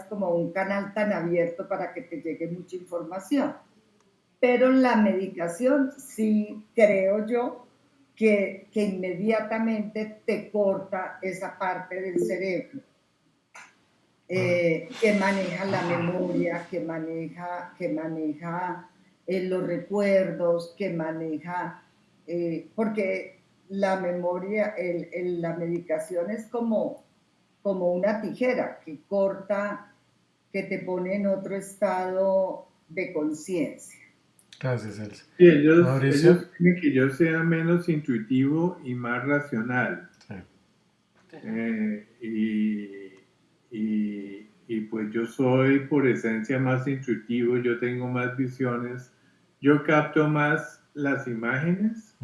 como un canal tan abierto para que te llegue mucha información. Pero la medicación sí creo yo que inmediatamente te corta esa parte del cerebro que maneja la memoria, que maneja los recuerdos, que maneja, porque la memoria, la medicación es como una tijera que corta, que te pone en otro estado de conciencia. Gracias, Elsa. Sí, ellos Mauricio. quieren que yo sea menos intuitivo y más racional. Sí. Y pues yo soy por esencia más intuitivo, yo tengo más visiones, yo capto más las imágenes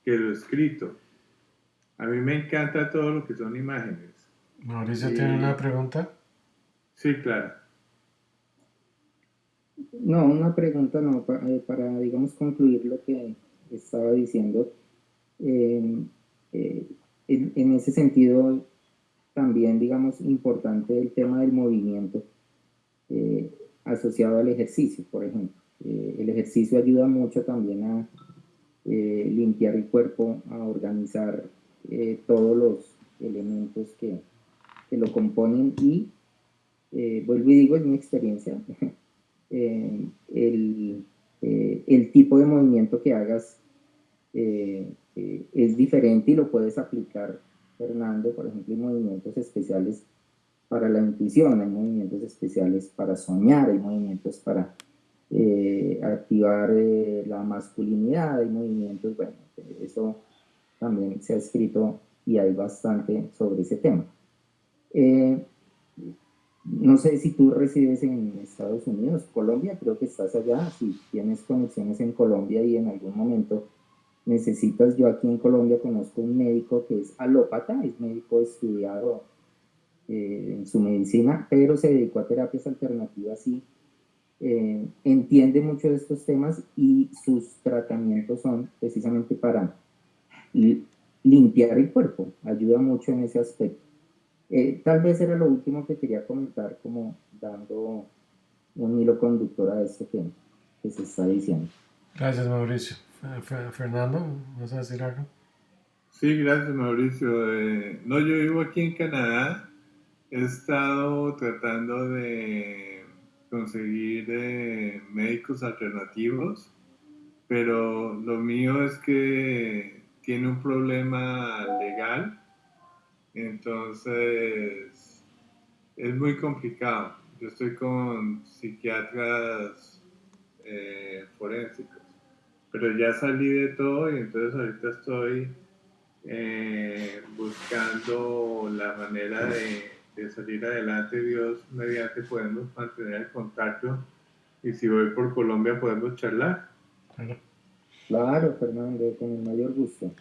que lo escrito. A mí me encanta todo lo que son imágenes. Mauricio tiene una pregunta. Sí, claro. No, una pregunta no, para digamos concluir lo que estaba diciendo. En ese sentido, también, digamos, importante el tema del movimiento asociado al ejercicio, por ejemplo. El ejercicio ayuda mucho también a limpiar el cuerpo, a organizar todos los elementos que lo componen y, vuelvo y digo, es mi experiencia, el tipo de movimiento que hagas es diferente y lo puedes aplicar, Fernando. Por ejemplo, hay movimientos especiales para la intuición, hay movimientos especiales para soñar, hay movimientos para activar la masculinidad, hay movimientos, bueno, eso también se ha escrito y hay bastante sobre ese tema. No sé si tú resides en Estados Unidos, Colombia, creo que estás allá, si tienes conexiones en Colombia y en algún momento necesitas, yo aquí en Colombia conozco un médico que es alópata, es médico estudiado en su medicina, pero se dedicó a terapias alternativas y entiende mucho de estos temas y sus tratamientos son precisamente para limpiar el cuerpo, ayuda mucho en ese aspecto. Tal vez era lo último que quería comentar, como dando un hilo conductor a esto que se está diciendo. Gracias, Mauricio. Fernando, ¿vas a decir algo? Sí, gracias Mauricio. No, yo vivo aquí en Canadá. He estado tratando de conseguir médicos alternativos, pero lo mío es que tiene un problema legal, entonces es muy complicado. Yo estoy con psiquiatras forensicos, pero ya salí de todo y entonces ahorita estoy buscando la manera de salir adelante. Dios mediante podemos mantener el contacto y si voy por Colombia podemos charlar. Bueno. Claro, Fernando, con el mayor gusto.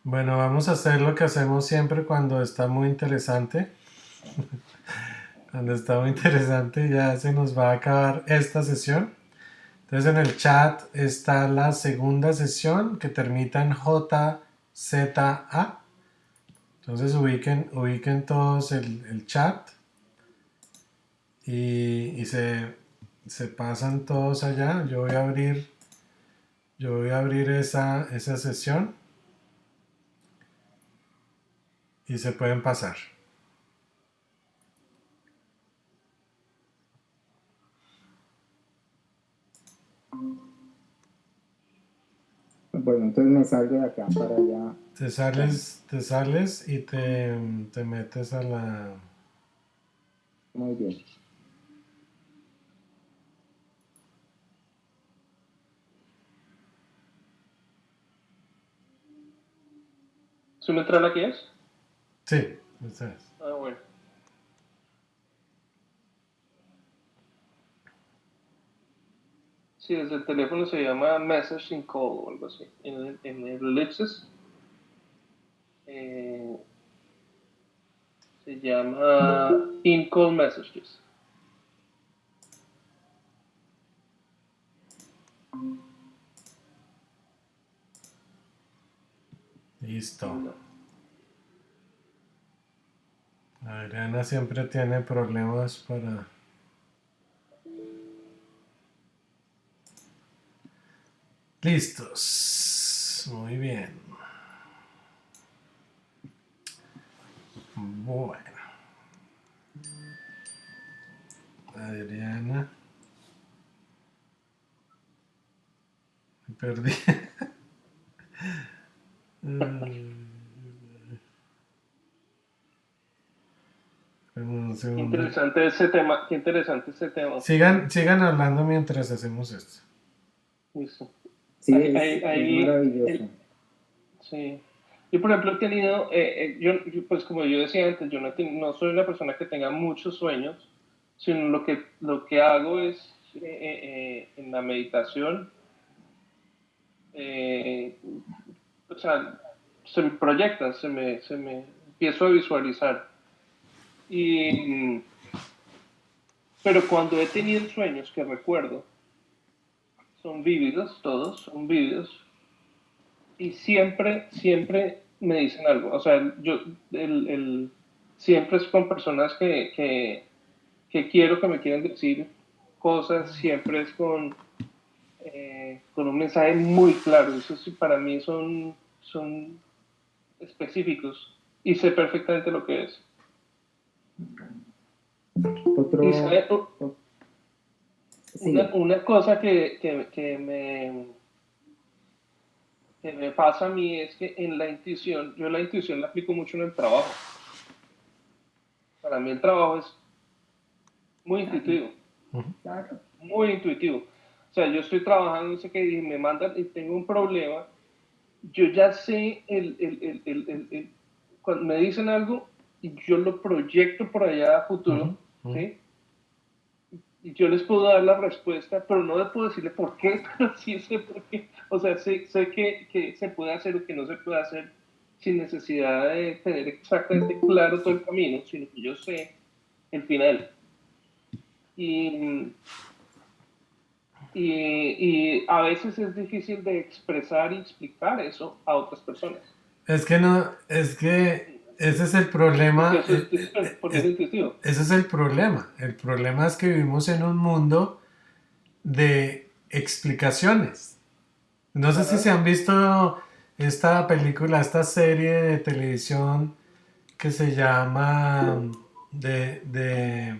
Bueno, vamos a hacer lo que hacemos siempre cuando está muy interesante. Cuando está muy interesante ya se nos va a acabar esta sesión. Entonces en el chat está la segunda sesión que termina en JZA. Entonces ubiquen todos el chat y se pasan todos allá. Yo voy a abrir esa sesión y se pueden pasar. Bueno, entonces me salgo de acá para allá. Te sales y te metes a la... Muy bien. ¿Su letra la que es? Sí, esa es. Ah, bueno. Sí, desde el teléfono se llama Messaging Call o algo así. En el Ellipsis se llama In-Call Messages. Listo. Adriana siempre tiene problemas para... Listos. Muy bien. Bueno. Adriana. Me perdí. Un Qué segundo. interesante ese tema, qué interesante ese tema. Sigan hablando mientras hacemos esto. Listo. Sí, es Ahí, maravilloso. sí. Yo, por ejemplo, he tenido, pues como yo decía antes, yo no soy una persona que tenga muchos sueños, sino lo que hago es, en la meditación, eh, o sea, se me proyectan, se me empiezo a visualizar. Y, pero cuando he tenido sueños que recuerdo, son vívidos, todos son vívidos, y siempre me dicen algo. O sea, siempre es con personas que quiero que me quieran decir cosas, siempre es con un mensaje muy claro. Eso sí, para mí son específicos y sé perfectamente lo que es. Otro, Y sabe, sigue. una cosa que me pasa a mí es que en la intuición, yo la intuición la aplico mucho en el trabajo. Para mí el trabajo es muy intuitivo, Claro. muy intuitivo. O sea, yo estoy trabajando, no sé qué, y me mandan y tengo un problema, yo ya sé, cuando me dicen algo y yo lo proyecto por allá a futuro, Ujú, ujú. ¿sí? Y yo les puedo dar la respuesta, pero no les puedo decirle por qué, pero sí sé por qué. O sea, sé que se puede hacer o que no se puede hacer sin necesidad de tener exactamente claro todo el camino, sino que yo sé el final. Y, y a veces es difícil de expresar y explicar eso a otras personas, Es que no, es que ese es el porque problema, eso porque es intuitivo. ese es el problema. El problema es que vivimos en un mundo de explicaciones. No sé si se Ajá. han visto esta película, esta serie de televisión que se llama de, de,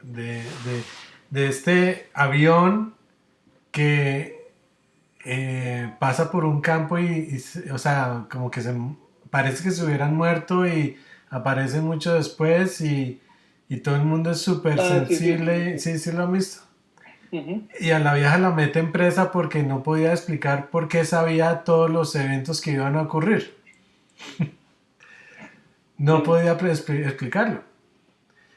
de, de este avión que pasa por un campo o sea, como que parece que se hubieran muerto y aparecen mucho después y todo el mundo es súper Ah, sí, sí. sensible. Sí, sí lo han visto. Ujú. Y a la vieja la meten presa porque no podía explicar por qué sabía todos los eventos que iban a ocurrir. No Sí. podía explicarlo.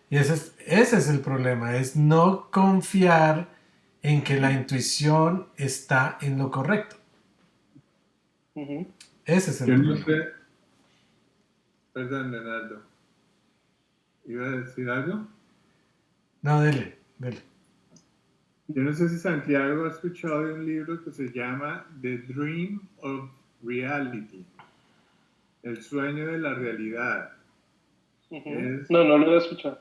Y ese es el problema, es no confiar en que la intuición está en lo correcto. Ujú. Ese es el Yo no problema. sé, perdón, Leonardo, ¿iba a decir algo? No, dele, dele. Yo no sé si Santiago ha escuchado de un libro que se llama The Dream of Reality, el sueño de la realidad. Ujú. Es, No, no lo he escuchado.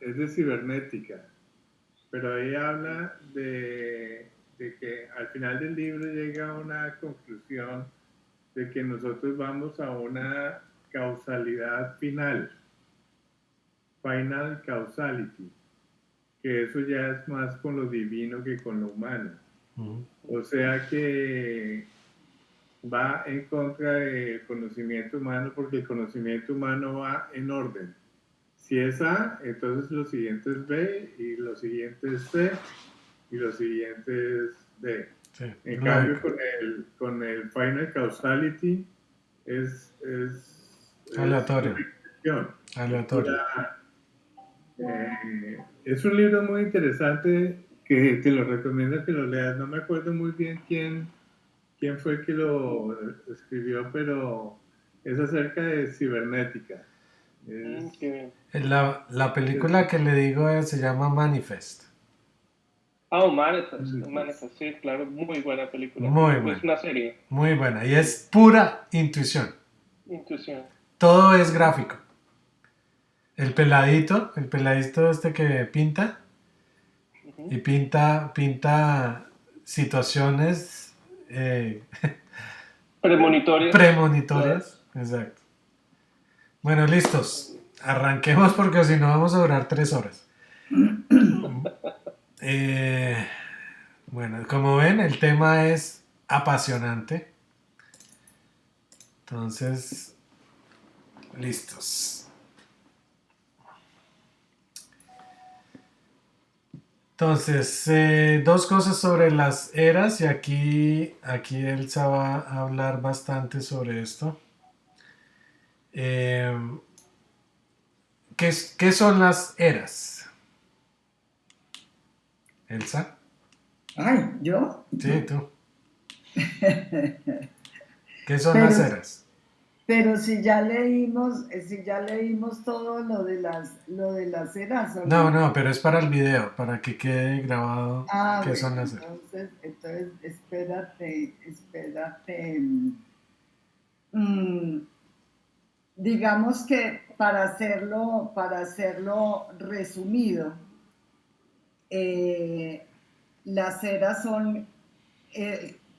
es de cibernética, pero ahí habla de que al final del libro llega a una conclusión de que nosotros vamos a una causalidad final, final causality, que eso ya es más con lo divino que con lo humano. Ujú. O sea que va en contra del conocimiento humano porque el conocimiento humano va en orden. Si es A, entonces lo siguiente es B y lo siguiente es C y lo siguiente es D. Sí, En cambio, lógica. con el final causality es pura Aleatorio, intuición, es aleatorio. pura... es un libro muy interesante que te lo recomiendo que lo leas. No me acuerdo muy bien quién fue el que lo escribió, pero es acerca de cibernética. Qué bien. La Es, película que le digo se llama Manifest. Ah, Manifest, Manifest, sí, claro, muy buena película. Muy Es buena, una serie. muy buena. Y es pura intuición. Intuición. Todo es gráfico. El peladito este que pinta y Ujú. pinta situaciones eh, Premonitorias. Claro. premonitorias. Exacto. Bueno, listos. Arranquemos porque si no vamos a durar 3 horas. Eh, bueno, como ven, el tema es apasionante. Entonces, listos. Entonces, dos cosas sobre las eras y aquí Elsa va a hablar bastante sobre esto. Eh, ¿qué son las eras? Elsa, Ay, ¿yo? sí, tú. ¿Qué son las Pero, eras? pero si ya leímos todo lo de las eras, ¿o No, no? no, pero es para el video, para que quede grabado Ah, qué bueno, son las eras. entonces espérate. Mm, digamos que para hacerlo resumido, las eras son,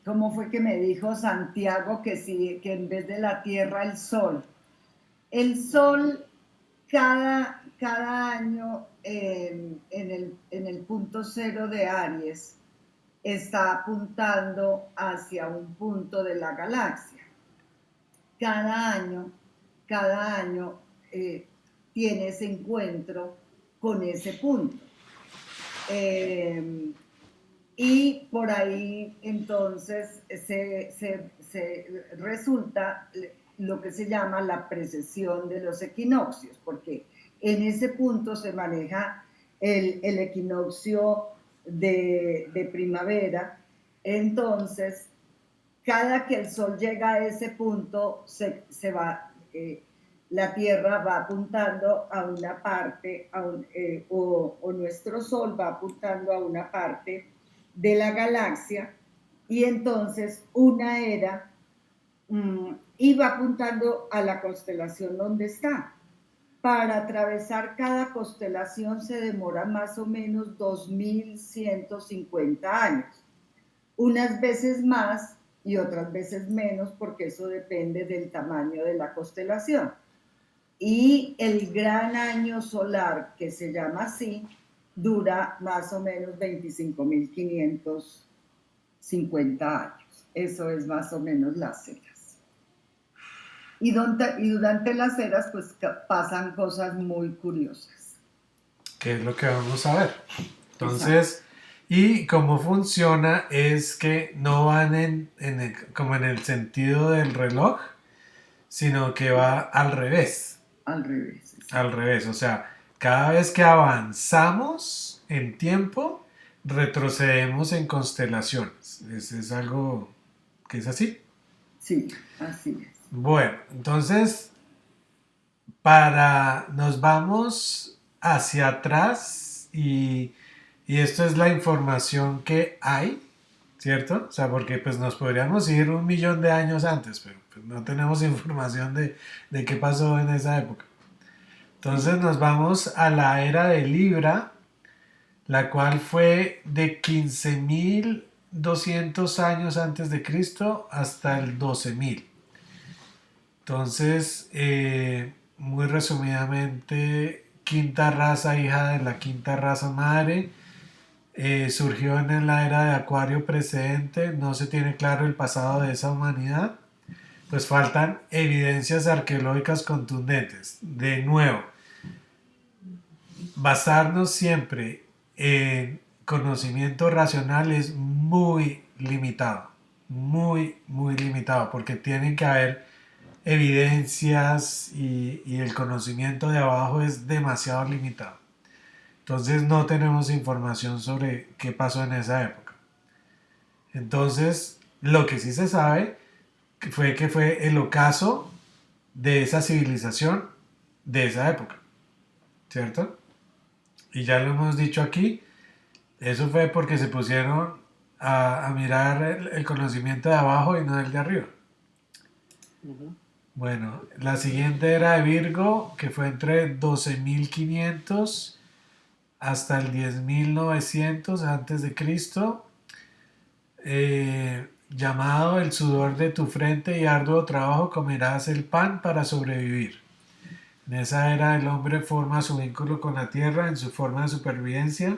¿cómo fue que me dijo Santiago? Que, sí, que en vez de la Tierra, el Sol. El Sol cada año en el punto cero de Aries está apuntando hacia un punto de la galaxia. Cada año, cada año tiene ese encuentro con ese punto. Y por ahí entonces se resulta lo que se llama la precesión de los equinoccios, porque en ese punto se maneja el equinoccio de primavera. Entonces, cada que el sol llega a ese punto, se va, la Tierra va apuntando a una parte, o nuestro Sol va apuntando a una parte de la galaxia, y entonces una era iba apuntando a la constelación donde está. Para atravesar cada constelación se demora más o menos 2150 años. Unas veces más y otras veces menos, porque eso depende del tamaño de la constelación. Y el gran año solar, que se llama así, dura más o menos 25.550 años. Eso es más o menos las eras. Y durante las eras, pues pasan cosas muy curiosas. ¿Qué es lo que vamos a ver? Entonces, y cómo funciona es que no van como en el sentido del reloj, sino que va al revés. Al revés. Sí. Al revés, o sea, cada vez que avanzamos en tiempo, retrocedemos en constelaciones. Es algo que es así. Sí, así es. Bueno, entonces, nos vamos hacia atrás y esto es la información que hay, ¿cierto? O sea, porque pues nos podríamos ir 1.000.000 de años antes, pero pues, no tenemos información de qué pasó en esa época. Entonces nos vamos a la era de Libra, la cual fue de 15.200 años antes de Cristo hasta el 12.000. Entonces, muy resumidamente, quinta raza, hija de la quinta raza madre, surgió en la era de Acuario precedente, no se tiene claro el pasado de esa humanidad, pues faltan evidencias arqueológicas contundentes. De nuevo, basarnos siempre en conocimiento racional es muy limitado, muy limitado, porque tienen que haber evidencias y el conocimiento de abajo es demasiado limitado. Entonces no tenemos información sobre qué pasó en esa época. Entonces, lo que sí se sabe fue que fue el ocaso de esa civilización de esa época, ¿cierto? Y ya lo hemos dicho aquí, eso fue porque se pusieron a mirar el conocimiento de abajo y no el de arriba. Ujú. Bueno, la siguiente era de Virgo, que fue entre 12.500 hasta el 10.900 antes de Cristo, llamado el sudor de tu frente y arduo trabajo comerás el pan para sobrevivir. En esa era el hombre forma su vínculo con la tierra en su forma de supervivencia.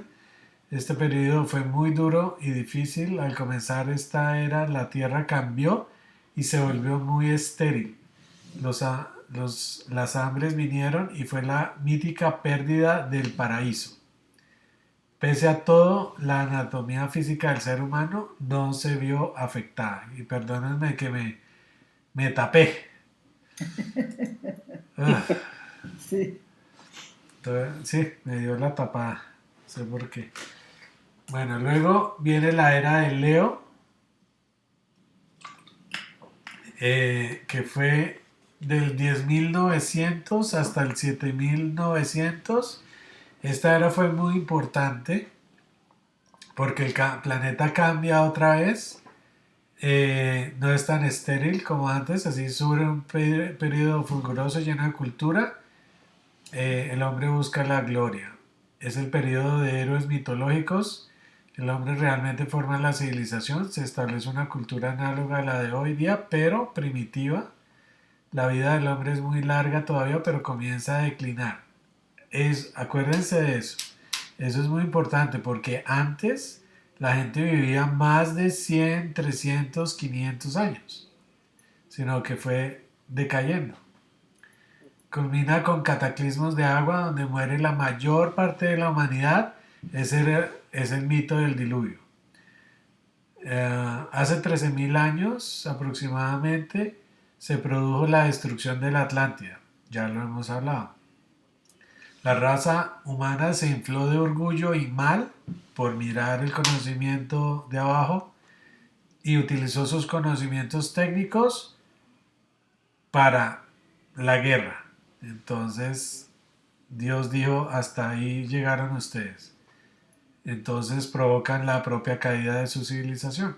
Este periodo fue muy duro y difícil. Al comenzar esta era la tierra cambió y se volvió muy estéril. Las hambres vinieron y fue la mítica pérdida del paraíso. Pese a todo, la anatomía física del ser humano no se vio afectada. Y perdónenme que me tapé. Sí. Entonces, sí, me dio la tapada. No sé por qué. Bueno, luego viene la era de Leo, que fue del 10.900 hasta el 7.900. Esta era fue muy importante porque el planeta cambia otra vez. No es tan estéril como antes, así sube un periodo fulguroso lleno de cultura el hombre busca la gloria. Es el periodo de héroes mitológicos. El hombre realmente forma la civilización. Se establece una cultura análoga a la de hoy día, pero primitiva. La vida del hombre es muy larga todavía, pero comienza a declinar. Acuérdense de eso. Eso es muy importante porque antes la gente vivía más de 100, 300, 500 años, sino que fue decayendo. Culmina con cataclismos de agua donde muere la mayor parte de la humanidad. Ese es el mito del diluvio. Hace 13.000 años aproximadamente se produjo la destrucción de la Atlántida. Ya lo hemos hablado. La raza humana se infló de orgullo y mal por mirar el conocimiento de abajo y utilizó sus conocimientos técnicos para la guerra. Entonces Dios dijo, hasta ahí llegaron ustedes. Entonces provocan la propia caída de su civilización.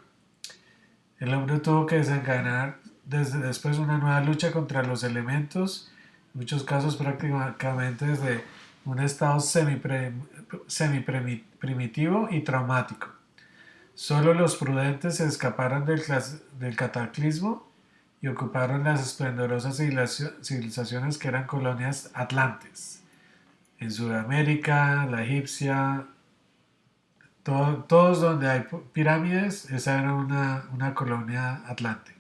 El hombre tuvo que desencadenar desde después una nueva lucha contra los elementos, en muchos casos prácticamente desde un estado semi-primitivo y traumático. Solo los prudentes se escaparon del cataclismo y ocuparon las esplendorosas civilizaciones que eran colonias atlantes. En Sudamérica, la egipcia, todos donde hay pirámides, esa era una colonia atlante.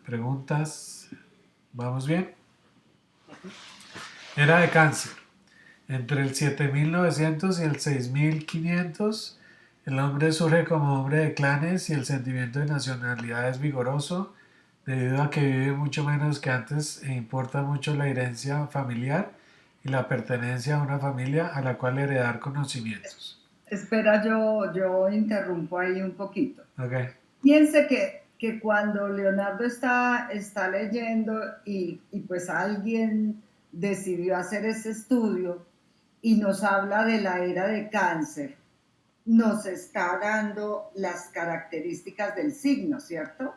¿Preguntas? ¿Vamos bien? Era de Cáncer. Entre el 7900 y el 6500, el hombre surge como hombre de clanes y el sentimiento de nacionalidad es vigoroso debido a que vive mucho menos que antes e importa mucho la herencia familiar y la pertenencia a una familia a la cual heredar conocimientos. Espera, yo interrumpo ahí un poquito. Okay. Piense que cuando Leonardo está leyendo y pues alguien decidió hacer ese estudio y nos habla de la era de Cáncer, nos está dando las características del signo, ¿cierto?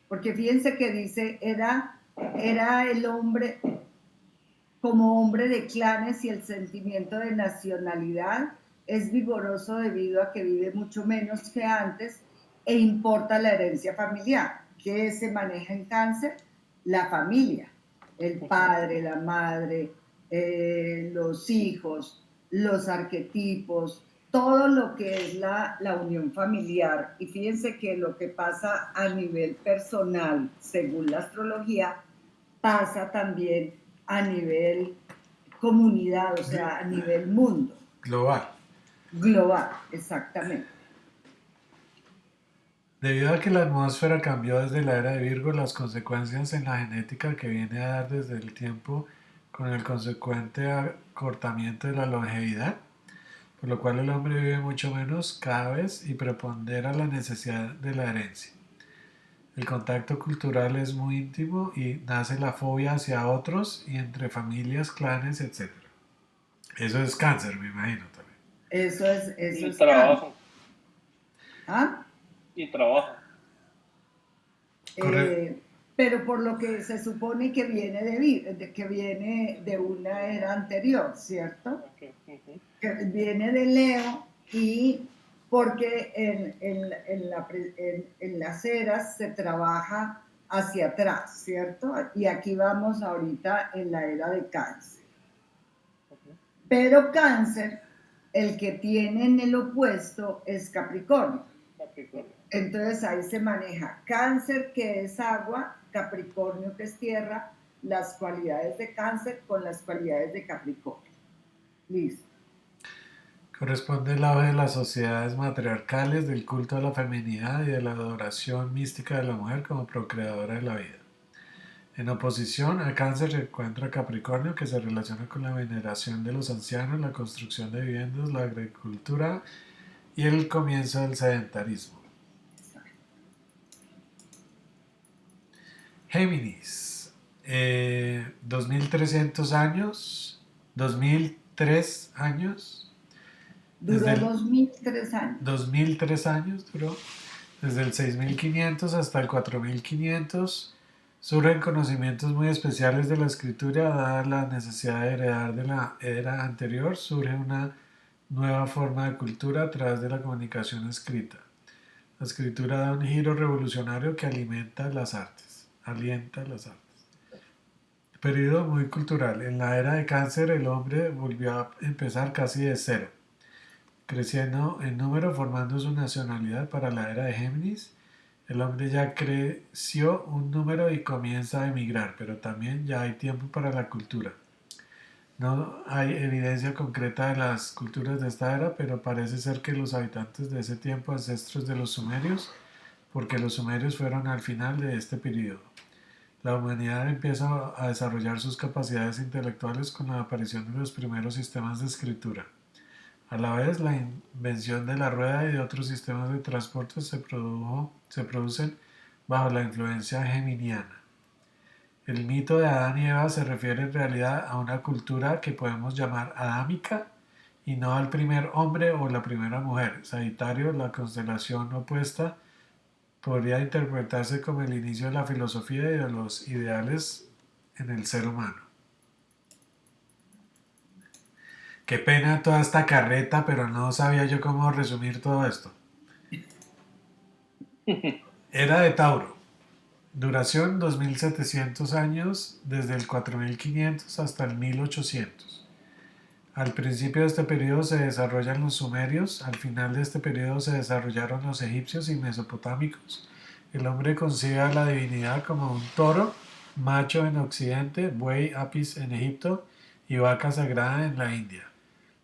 Porque fíjense que dice, era el hombre como hombre de clanes y el sentimiento de nacionalidad es vigoroso debido a que vive mucho menos que antes e importa la herencia familiar. ¿Qué se maneja en Cáncer? La familia, el padre, la madre, los hijos, los arquetipos, todo lo que es la unión familiar. Y fíjense que lo que pasa a nivel personal, según la astrología, pasa también a nivel comunidad, o sea, a nivel mundo. Global. Global, exactamente. Debido a que la atmósfera cambió desde la era de Virgo, las consecuencias en la genética que viene a dar desde el tiempo con el consecuente acortamiento de la longevidad, por lo cual el hombre vive mucho menos cada vez y prepondera la necesidad de la herencia. El contacto cultural es muy íntimo y nace la fobia hacia otros y entre familias, clanes, etc. Eso es Cáncer, me imagino también. Eso Y es trabajo. ¿Ah? Y trabajo. Pero por lo que se supone que viene que viene de una era anterior, ¿cierto? Okay. Uh-huh. Que viene de Leo y porque en las eras se trabaja hacia atrás, ¿cierto? Y aquí vamos ahorita en la era de Cáncer. Uh-huh. Pero Cáncer, el que tiene en el opuesto es Capricornio. Entonces ahí se maneja Cáncer, que es agua, Capricornio, que es tierra, las cualidades de Cáncer con las cualidades de Capricornio. Listo. Corresponde el auge de las sociedades matriarcales, del culto a la feminidad y de la adoración mística de la mujer como procreadora de la vida. En oposición a Cáncer se encuentra Capricornio, que se relaciona con la veneración de los ancianos, la construcción de viviendas, la agricultura y el comienzo del sedentarismo. Géminis, 2300 años, 2003 años. Duró 2003 años. 2003 años duró. Desde el 6500 hasta el 4500 Surgen conocimientos muy especiales de la escritura, dada la necesidad de heredar de la era anterior, surge una nueva forma de cultura a través de la comunicación escrita. La escritura da un giro revolucionario que alienta las artes. Periodo muy cultural. En la era de Cáncer el hombre volvió a empezar casi de cero, creciendo en número, formando su nacionalidad. Para la era de Géminis, el hombre ya creció un número y comienza a emigrar, pero también ya hay tiempo para la cultura. No hay evidencia concreta de las culturas de esta era, pero parece ser que los habitantes de ese tiempo ancestros de los sumerios, porque los sumerios fueron al final de este periodo. La humanidad empieza a desarrollar sus capacidades intelectuales con la aparición de los primeros sistemas de escritura. A la vez, la invención de la rueda y de otros sistemas de transporte se producen bajo la influencia geminiana. El mito de Adán y Eva se refiere en realidad a una cultura que podemos llamar adámica y no al primer hombre o la primera mujer. Sagitario, la constelación opuesta, podría interpretarse como el inicio de la filosofía y de los ideales en el ser humano. Qué pena toda esta carreta, pero no sabía yo cómo resumir todo esto. Era de Tauro. Duración 2700 años, desde el 4500 hasta el 1800. Al principio de este periodo se desarrollan los sumerios, al final de este periodo se desarrollaron los egipcios y mesopotámicos. El hombre concibe a la divinidad como un toro, macho en Occidente, buey Apis en Egipto y vaca sagrada en la India.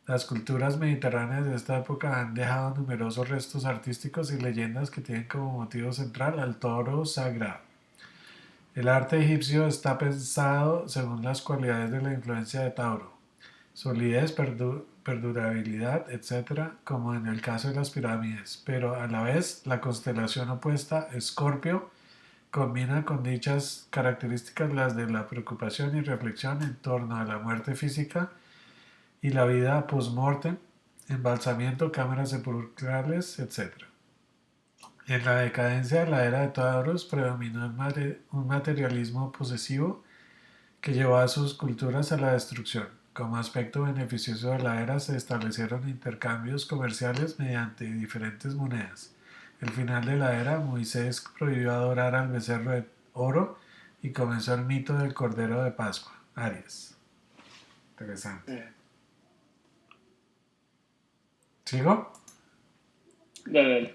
Las culturas mediterráneas de esta época han dejado numerosos restos artísticos y leyendas que tienen como motivo central al toro sagrado. El arte egipcio está pensado según las cualidades de la influencia de Tauro: solidez, perdurabilidad, etc., como en el caso de las pirámides, pero a la vez la constelación opuesta, Escorpio, combina con dichas características las de la preocupación y reflexión en torno a la muerte física y la vida post-mortem, embalsamiento, cámaras sepulcrales, etc. En la decadencia de la era de Tauros predominó un materialismo posesivo que llevó a sus culturas a la destrucción. Como aspecto beneficioso de la era se establecieron intercambios comerciales mediante diferentes monedas. El final de la era, Moisés prohibió adorar al becerro de oro y comenzó el mito del Cordero de Pascua, Aries. Interesante. ¿Sigo? Dale.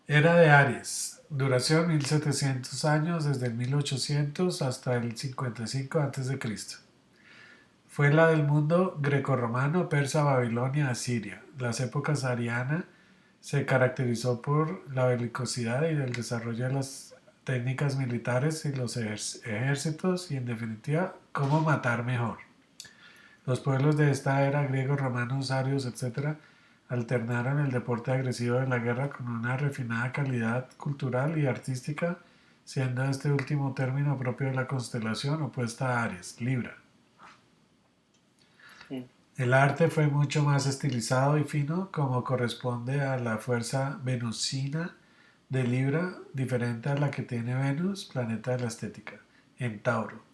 Era de Aries. Duración 1700 años, desde el 1800 hasta el 55 a.C. Fue la del mundo grecorromano, persa, Babilonia, Asiria. Las épocas ariana se caracterizó por la belicosidad y el desarrollo de las técnicas militares y los ejércitos y, en definitiva, cómo matar mejor. Los pueblos de esta era, griegos, romanos, arios, etc., alternaron el deporte agresivo de la guerra con una refinada calidad cultural y artística, siendo este último término propio de la constelación opuesta a Aries, Libra. El arte fue mucho más estilizado y fino, como corresponde a la fuerza venusina de Libra, diferente a la que tiene Venus, planeta de la estética, en Tauro.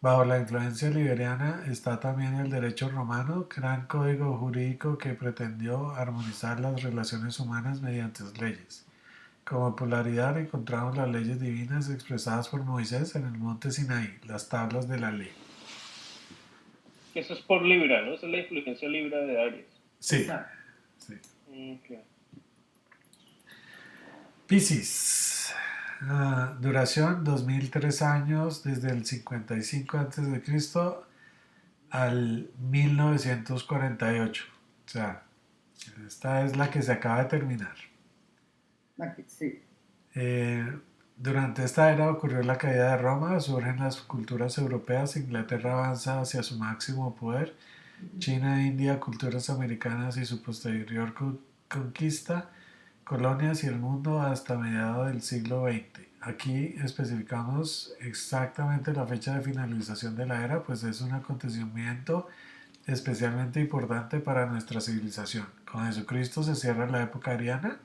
Bajo la influencia liberiana está también el derecho romano, gran código jurídico que pretendió armonizar las relaciones humanas mediante leyes. Como polaridad encontramos las leyes divinas expresadas por Moisés en el monte Sinaí, las tablas de la ley. Eso es por Libra, ¿no? Esa es la influencia Libra de Aries. Sí. Sí. Okay. Piscis. Duración 2003 años, desde el 55 a.C. al 1948. O sea, esta es la que se acaba de terminar. Sí. Durante esta era ocurrió la caída de Roma, surgen las culturas europeas, Inglaterra avanza hacia su máximo poder, China, India, culturas americanas y su posterior conquista, colonias y el mundo hasta mediados del siglo XX. Aquí especificamos exactamente la fecha de finalización de la era, pues es un acontecimiento especialmente importante para nuestra civilización. Con Jesucristo se cierra la época ariana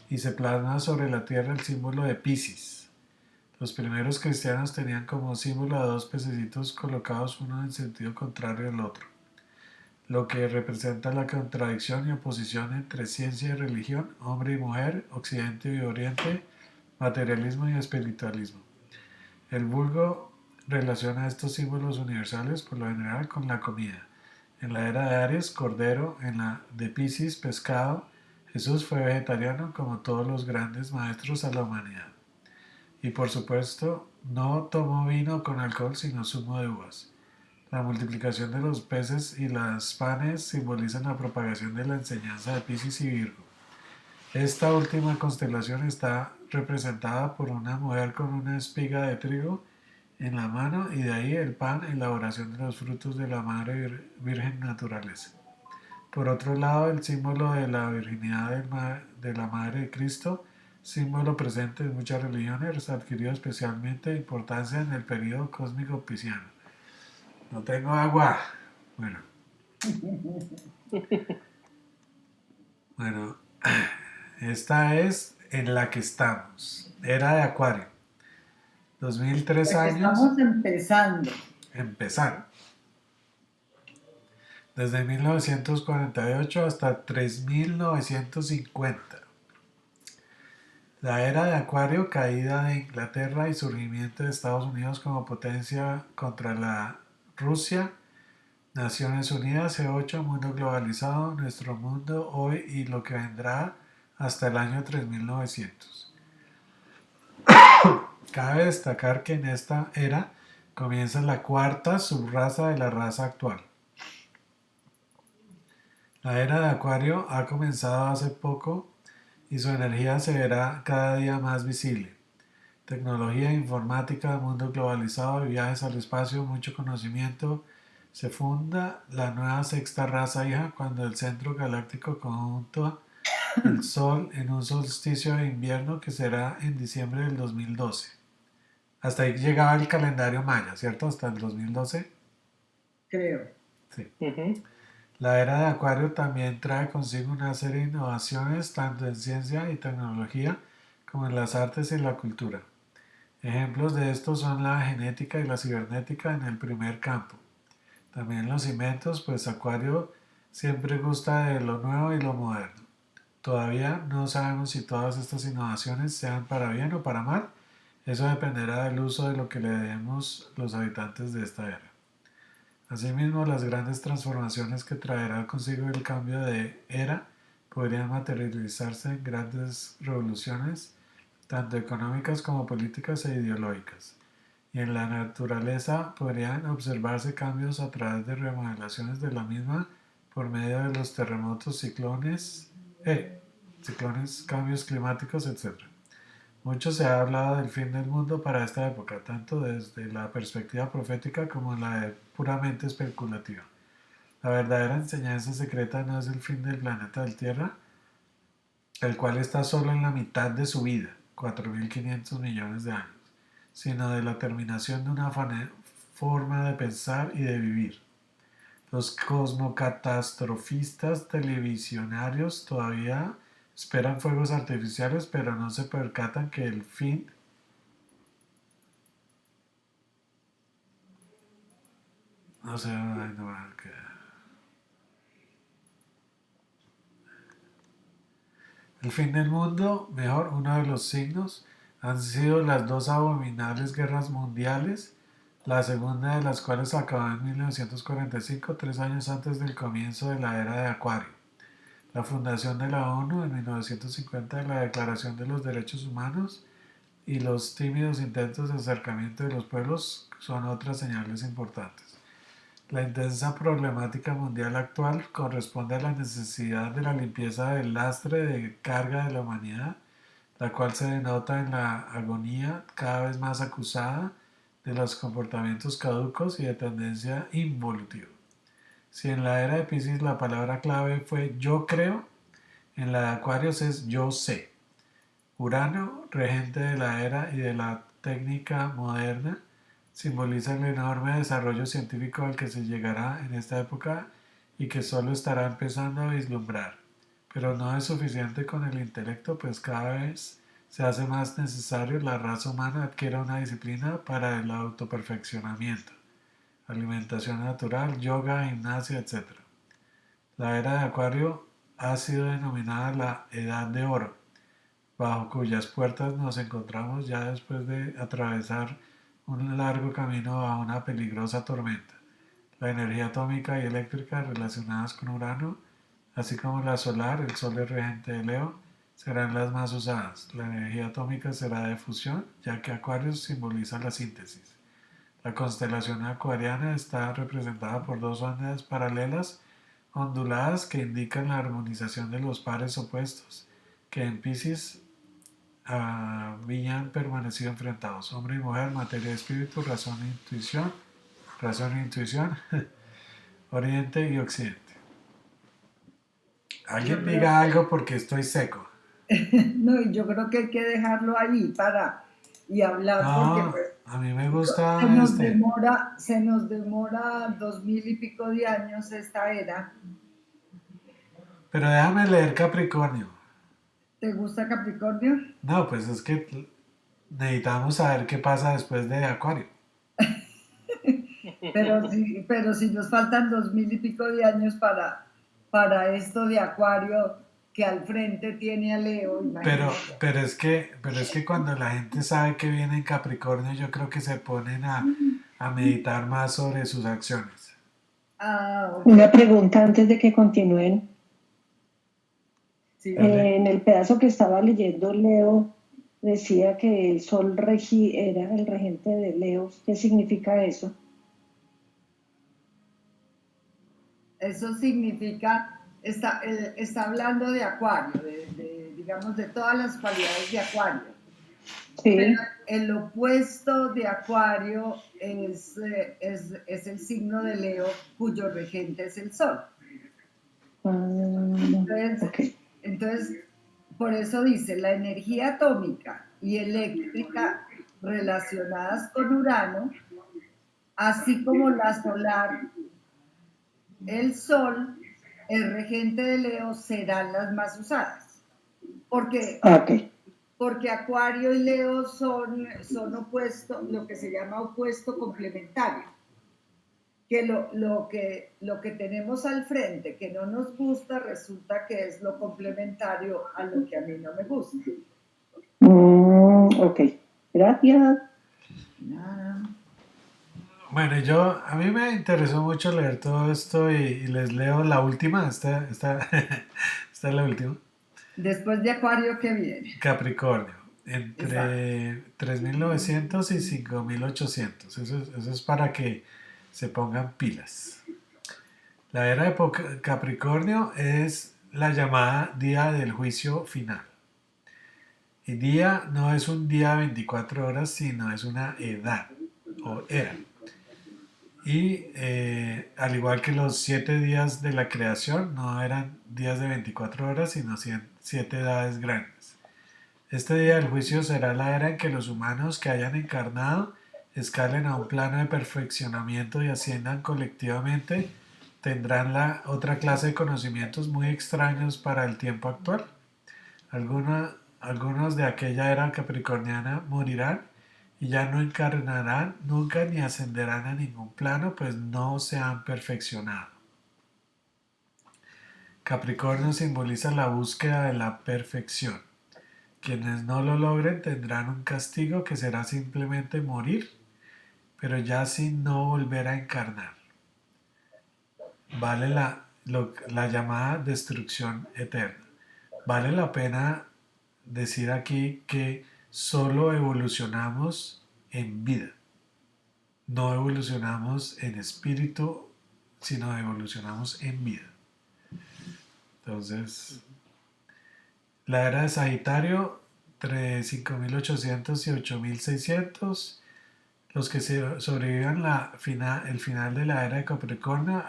y se plasma sobre la tierra el símbolo de Piscis. Los primeros cristianos tenían como símbolo a dos pececitos colocados uno en sentido contrario al otro, lo que representa la contradicción y oposición entre ciencia y religión, hombre y mujer, occidente y oriente, materialismo y espiritualismo. El vulgo relaciona estos símbolos universales por lo general con la comida. En la era de Aries, cordero; en la de Piscis, pescado. Jesús fue vegetariano como todos los grandes maestros a la humanidad. Y por supuesto, no tomó vino con alcohol sino zumo de uvas. La multiplicación de los peces y los panes simbolizan la propagación de la enseñanza de Piscis y Virgo. Esta última constelación está representada por una mujer con una espiga de trigo en la mano, y de ahí el pan, elaboración de los frutos de la Madre Virgen Naturaleza. Por otro lado, el símbolo de la virginidad de la Madre de Cristo, símbolo presente en muchas religiones, adquirió especialmente importancia en el período cósmico pisciano. No tengo agua. Bueno, esta es en la que estamos. Era de Acuario. 2003 años. Estamos empezando. Empezar. Desde 1948 hasta 3950. La era de Acuario, caída de Inglaterra y surgimiento de Estados Unidos como potencia contra la Rusia. Naciones Unidas, C8, mundo globalizado, nuestro mundo hoy y lo que vendrá hasta el año 3900. Cabe destacar que en esta era comienza la cuarta subraza de la raza actual. La era de Acuario ha comenzado hace poco y su energía se verá cada día más visible. Tecnología, informática, mundo globalizado, viajes al espacio, mucho conocimiento. Se funda la nueva sexta raza hija cuando el centro galáctico conjunta el Sol en un solsticio de invierno que será en diciembre del 2012. Hasta ahí llegaba el calendario maya, ¿cierto? Hasta el 2012. Creo. Sí. La era de Acuario también trae consigo una serie de innovaciones tanto en ciencia y tecnología como en las artes y la cultura. Ejemplos de esto son la genética y la cibernética en el primer campo. También los inventos, pues Acuario siempre gusta de lo nuevo y lo moderno. Todavía no sabemos si todas estas innovaciones sean para bien o para mal. Eso dependerá del uso de lo que le demos los habitantes de esta era. Asimismo, las grandes transformaciones que traerá consigo el cambio de era podrían materializarse en grandes revoluciones, tanto económicas como políticas e ideológicas. Y en la naturaleza podrían observarse cambios a través de remodelaciones de la misma por medio de los terremotos, ciclones, cambios climáticos, etc. Mucho se ha hablado del fin del mundo para esta época, tanto desde la perspectiva profética como la de puramente especulativa. La verdadera enseñanza secreta no es el fin del planeta Tierra, el cual está solo en la mitad de su vida, 4.500 millones de años, sino de la terminación de una forma de pensar y de vivir. Los cosmocatastrofistas televisionarios todavía esperan fuegos artificiales, pero no se percatan que el fin el fin del mundo, mejor, uno de los signos, han sido las dos abominables guerras mundiales, la segunda de las cuales acabó en 1945, 3 años antes del comienzo de la era de Acuario. La fundación de la ONU en 1950 y la Declaración de los Derechos Humanos y los tímidos intentos de acercamiento de los pueblos son otras señales importantes. La intensa problemática mundial actual corresponde a la necesidad de la limpieza del lastre de carga de la humanidad, la cual se denota en la agonía cada vez más acusada de los comportamientos caducos y de tendencia involutiva. Si en la era de Piscis la palabra clave fue yo creo, en la de Acuarios es yo sé. Urano, regente de la era y de la técnica moderna, simboliza el enorme desarrollo científico al que se llegará en esta época y que solo estará empezando a vislumbrar. Pero no es suficiente con el intelecto, pues cada vez se hace más necesario, la raza humana adquiere una disciplina para el autoperfeccionamiento, alimentación natural, yoga, gimnasia, etc. La era de Acuario ha sido denominada la Edad de Oro, bajo cuyas puertas nos encontramos ya después de atravesar un largo camino a una peligrosa tormenta. La energía atómica y eléctrica relacionadas con Urano, así como la solar, el Sol es regente de Leo, serán las más usadas. La energía atómica será de fusión, ya que Acuario simboliza la síntesis. La constelación acuariana está representada por dos ondas paralelas onduladas que indican la armonización de los pares opuestos, que en Piscis habían permanecido enfrentados, hombre y mujer, materia y espíritu, razón e intuición, oriente y occidente. Yo Alguien creo diga algo porque estoy seco. No, y yo creo que hay que dejarlo ahí y hablar porque No, pues a mí me gusta este. se nos demora 2000 y pico de años esta era. Pero déjame leer Capricornio. ¿Te gusta Capricornio? No, pues es que necesitamos saber qué pasa después de Acuario. Pero si nos faltan 2000 y pico de años para esto de Acuario que al frente tiene a Leo, Pero, imagínate. pero es que cuando la gente sabe que viene en Capricornio, yo creo que se ponen a meditar más sobre sus acciones. Ah, ok. Una pregunta antes de que continúen. Sí. Dale. En el pedazo que estaba leyendo, Leo decía que el sol era el regente de Leo. ¿Qué significa eso? Eso significa, está hablando de Acuario, digamos, de todas las cualidades de Acuario. Pero Sí. el opuesto de Acuario es el signo de Leo, cuyo regente es el Sol. Ok. Entonces, por eso dice, la energía atómica y eléctrica relacionadas con Urano, así como la solar, el Sol, el regente de Leo, serán las más usadas. Porque Ok. porque Acuario y Leo son opuestos, lo que se llama opuesto complementario. Que lo que tenemos al frente, que no nos gusta, resulta que es lo complementario a lo que a mí no me gusta. Ok. Gracias. Nada. Bueno, a mí me interesó mucho leer todo esto y les leo la última, esta es la última. Después de Acuario, ¿qué viene? Capricornio, Exacto. entre 3900 y 5800. Eso es para que se pongan pilas. La era de Capricornio es la llamada día del juicio final. Y día no es un día 24 horas, sino es una edad o era. Y al igual que los 7 días de la creación, no eran días de 24 horas, sino 7 edades grandes. Este día del juicio será la era en que los humanos que hayan encarnado escalen a un plano de perfeccionamiento y asciendan colectivamente, tendrán la otra clase de conocimientos muy extraños para el tiempo actual. Algunos de aquella era capricorniana morirán y ya no encarnarán nunca ni ascenderán a ningún plano, pues no se han perfeccionado. Capricornio simboliza la búsqueda de la perfección. Quienes no lo logren tendrán un castigo que será simplemente morir, pero ya sin no volver a encarnar. Vale la llamada destrucción eterna. Vale la pena decir aquí que solo evolucionamos en vida. No evolucionamos en espíritu, sino evolucionamos en vida. Entonces, la era de Sagitario, entre 5800 y 8600. Los que sobrevivan el final de la era de Capricornio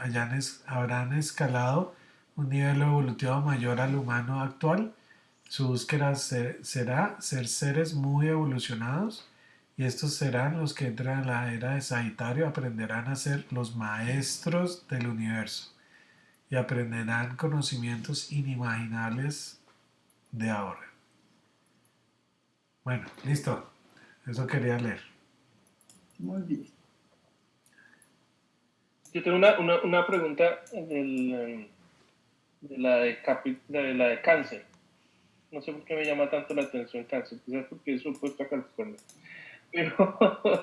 habrán escalado un nivel evolutivo mayor al humano actual. Su búsqueda será ser seres muy evolucionados y estos serán los que entran en la era de Sagitario, aprenderán a ser los maestros del universo y aprenderán conocimientos inimaginables de ahora. Bueno, listo. Eso quería leer. Muy bien. Yo tengo una pregunta de la de cáncer. No sé por qué me llama tanto la atención cáncer, quizás porque es opuesto a Capricornio. Pero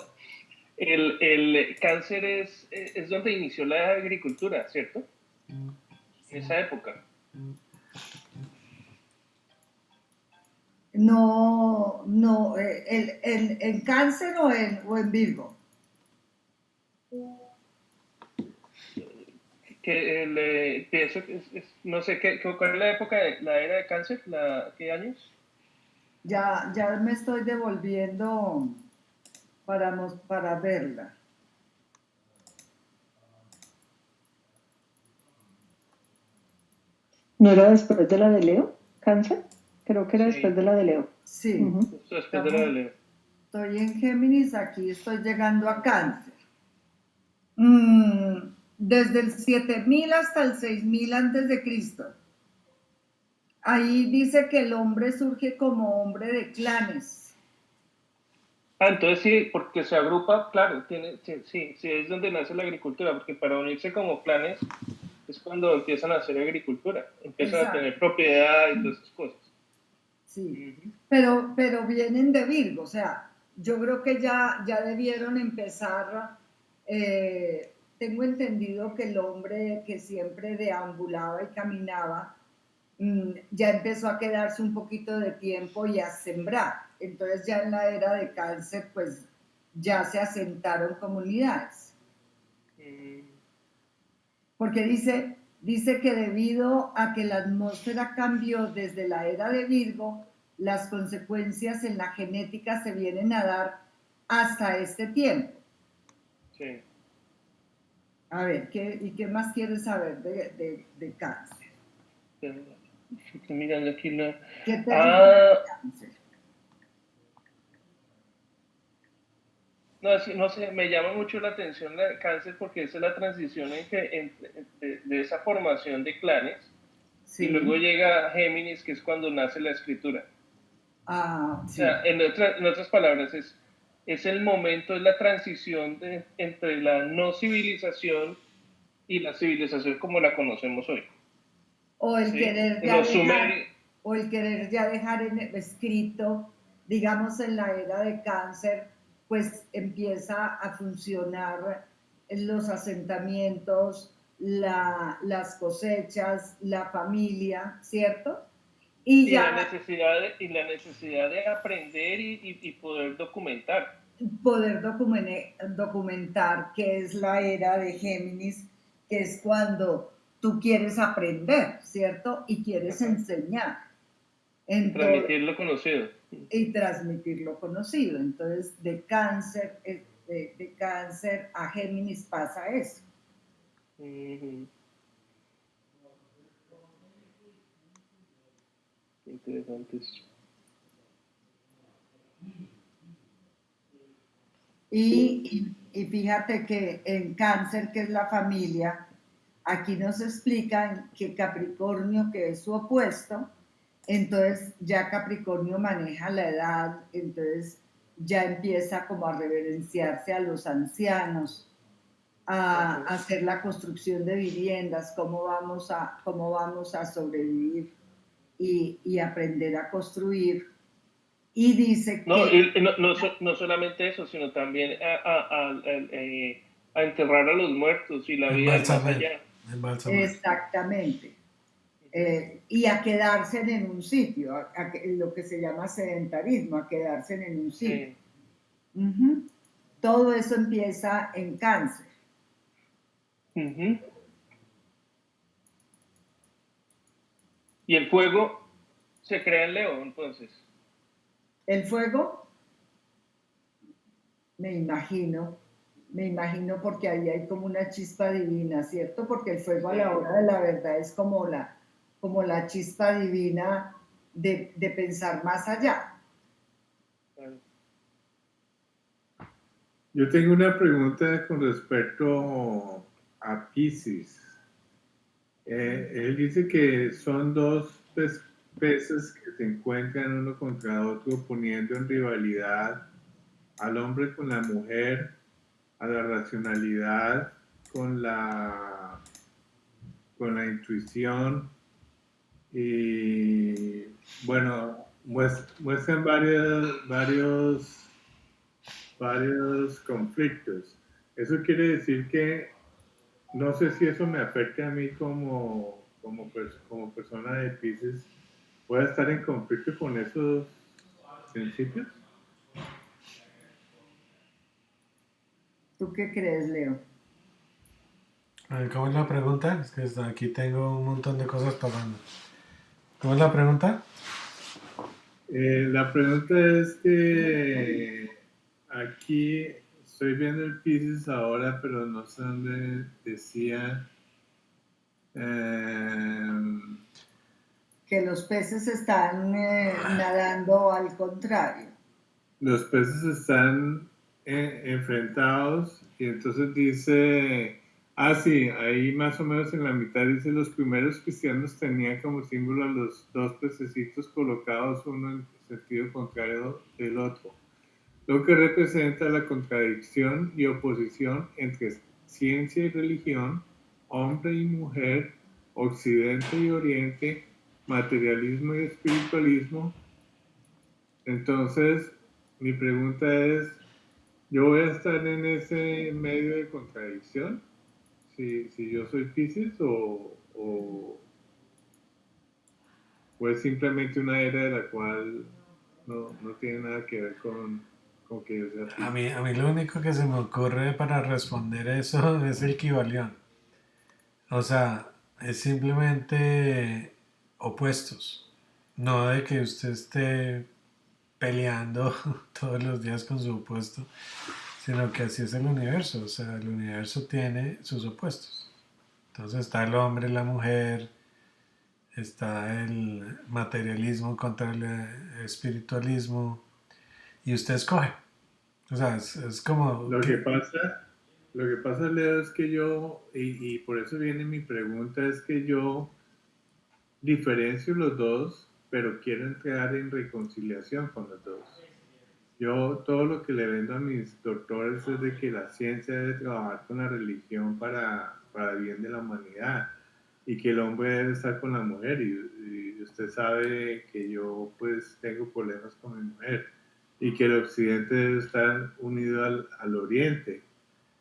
el cáncer es donde inició la agricultura, ¿cierto? En esa época. No, no, ¿en Cáncer o en Virgo? Pienso que no sé cuál es la época de la era de cáncer, ¿qué años? Ya me estoy devolviendo para verla. ¿No era después de la de Leo? ¿Cáncer? Creo que era Sí, después de la de Leo. Sí, Ujú. justo después de la de Leo. estoy en Géminis, aquí estoy llegando a Cáncer. Desde el 7000 hasta el 6000 antes de Cristo. Ahí dice que el hombre surge como hombre de clanes. Entonces sí, porque se agrupa, claro, sí, es donde nace la agricultura, porque para unirse como clanes es cuando empiezan a hacer agricultura, empiezan a tener Exacto, propiedad y todas esas cosas. sí. Ujú. Pero vienen de Virgo, o sea, yo creo que ya debieron empezar. Tengo entendido que el hombre que siempre deambulaba y caminaba, ya empezó a quedarse un poquito de tiempo y a sembrar. Entonces ya en la era de Cáncer, pues ya se asentaron comunidades. Porque dice que debido a que la atmósfera cambió desde la era de Virgo, las consecuencias en la genética se vienen a dar hasta este tiempo. Sí. A ver, ¿qué más quieres saber de Cáncer? Estoy mirando aquí la... ¿Qué te dice Ah, Cáncer? no, no sé, me llama mucho la atención la de cáncer porque esa es la transición de esa formación de clanes y luego Sí. llega Géminis, que es cuando nace la escritura. Ah, O sí. sea, en otras palabras, es el momento, es la transición entre la no civilización y la civilización como la conocemos hoy. O el ¿Sí? querer ya Los dejar, sumerios. o el querer ya dejar escrito, digamos en la era de Cáncer, pues empieza a funcionar los asentamientos, las cosechas, la familia, ¿cierto? Y Y ya y la necesidad de aprender y poder documentar. poder documentar qué es la era de Géminis, que es cuando tú quieres aprender, ¿cierto? Y quieres Ajá. enseñar. Y Entonces, transmitir lo conocido. y transmitir lo conocido. Entonces, de cáncer a Géminis pasa eso. Uh-huh. Interesante esto. Y fíjate que en cáncer, que es la familia, aquí nos explican que Capricornio, que es su opuesto, entonces ya Capricornio maneja la edad, entonces ya empieza como a reverenciarse a los ancianos, a hacer la construcción de viviendas, cómo vamos a sobrevivir y aprender a construir. Y dice No, que y no solamente eso, sino también a enterrar a los muertos y la vida del más Embalsamar. allá. Embalsamar. exactamente, y a quedarse en un sitio, lo que se llama sedentarismo, a quedarse en un sitio. Sí. Uh-huh. Todo eso empieza en cáncer. Uh-huh. Y el fuego se crea en Leo, entonces. El fuego, me imagino porque ahí hay como una chispa divina, ¿cierto? Porque el fuego a la hora de la verdad es como la chispa divina de pensar más allá. Yo tengo una pregunta con respecto a Pisces. Él dice que son dos peces que se encuentran uno contra otro, poniendo en rivalidad al hombre con la mujer, a la racionalidad con la intuición, y bueno, muestran varios conflictos. Eso quiere decir que no sé si eso me afecta a mí como persona de Pisces. ¿Puedo estar en conflicto con esos principios? ¿Tú qué crees, Leo? A ver, ¿cómo es la pregunta? Es que aquí tengo un montón de cosas tocando. ¿Cómo es la pregunta? La pregunta es que aquí estoy viendo el Pisces ahora, pero no sé dónde decía. Que los peces están nadando al contrario. Los peces están enfrentados y entonces dice, sí, ahí más o menos en la mitad dice, los primeros cristianos tenían como símbolo a los dos pececitos colocados uno en sentido contrario del otro, lo que representa la contradicción y oposición entre ciencia y religión, hombre y mujer, occidente y oriente, materialismo y espiritualismo. Entonces, mi pregunta es, ¿yo voy a estar en ese medio de contradicción? Si yo soy Piscis o es simplemente una era de la cual no tiene nada que ver con que yo sea Piscis. A mí lo único que se me ocurre para responder eso es el Kybalión. O sea, es simplemente opuestos. No de que usted esté peleando todos los días con su opuesto, sino que así es el universo. O sea, el universo tiene sus opuestos. Entonces está el hombre, la mujer, está el materialismo contra el espiritualismo, y usted escoge. O sea, es como Lo que que... pasa, Leo, es que yo, y por eso viene mi pregunta, es que yo diferencio los dos, pero quiero entrar en reconciliación con los dos. Yo todo lo que le vendo a mis doctores es de que la ciencia debe trabajar con la religión para el bien de la humanidad y que el hombre debe estar con la mujer y usted sabe que yo pues tengo problemas con mi mujer y que el occidente debe estar unido al oriente,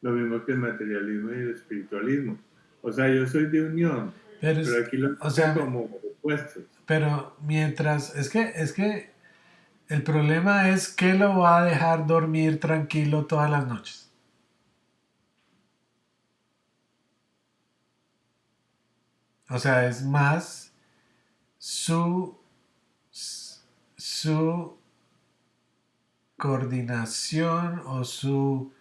lo mismo que el materialismo y el espiritualismo. O sea, yo soy de unión, Pero pero aquí lo o ven sea, como opuestos. pero mientras, es que el problema es que lo va a dejar dormir tranquilo todas las noches. O sea, es más su, su coordinación o su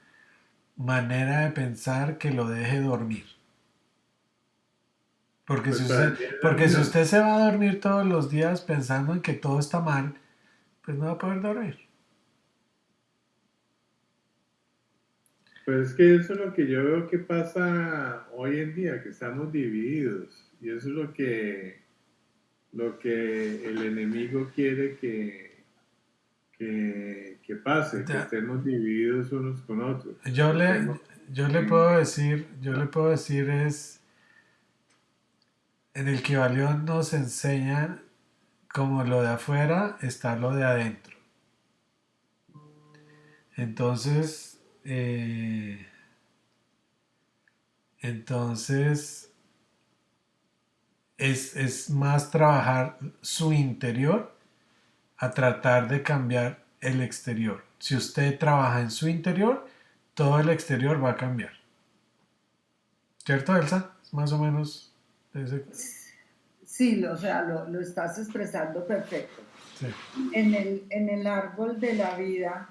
manera de pensar que lo deje dormir. Pues para mí es la Porque si unión. usted se va a dormir todos los días pensando en que todo está mal, pues no va a poder dormir. Pues es que eso es lo que yo veo que pasa hoy en día, que estamos divididos. Y eso es lo que el enemigo quiere que pase, que Ya, estemos divididos unos con otros. Yo Que le, estemos yo le puedo decir es, en el Kybalión nos enseñan como lo de afuera está lo de adentro. Entonces, entonces es más trabajar su interior a tratar de cambiar el exterior. Si usted trabaja en su interior, todo el exterior va a cambiar. ¿Cierto, Elsa? Es más o menos ese... Sí, o sea, lo estás expresando perfecto. Sí. En el árbol de la vida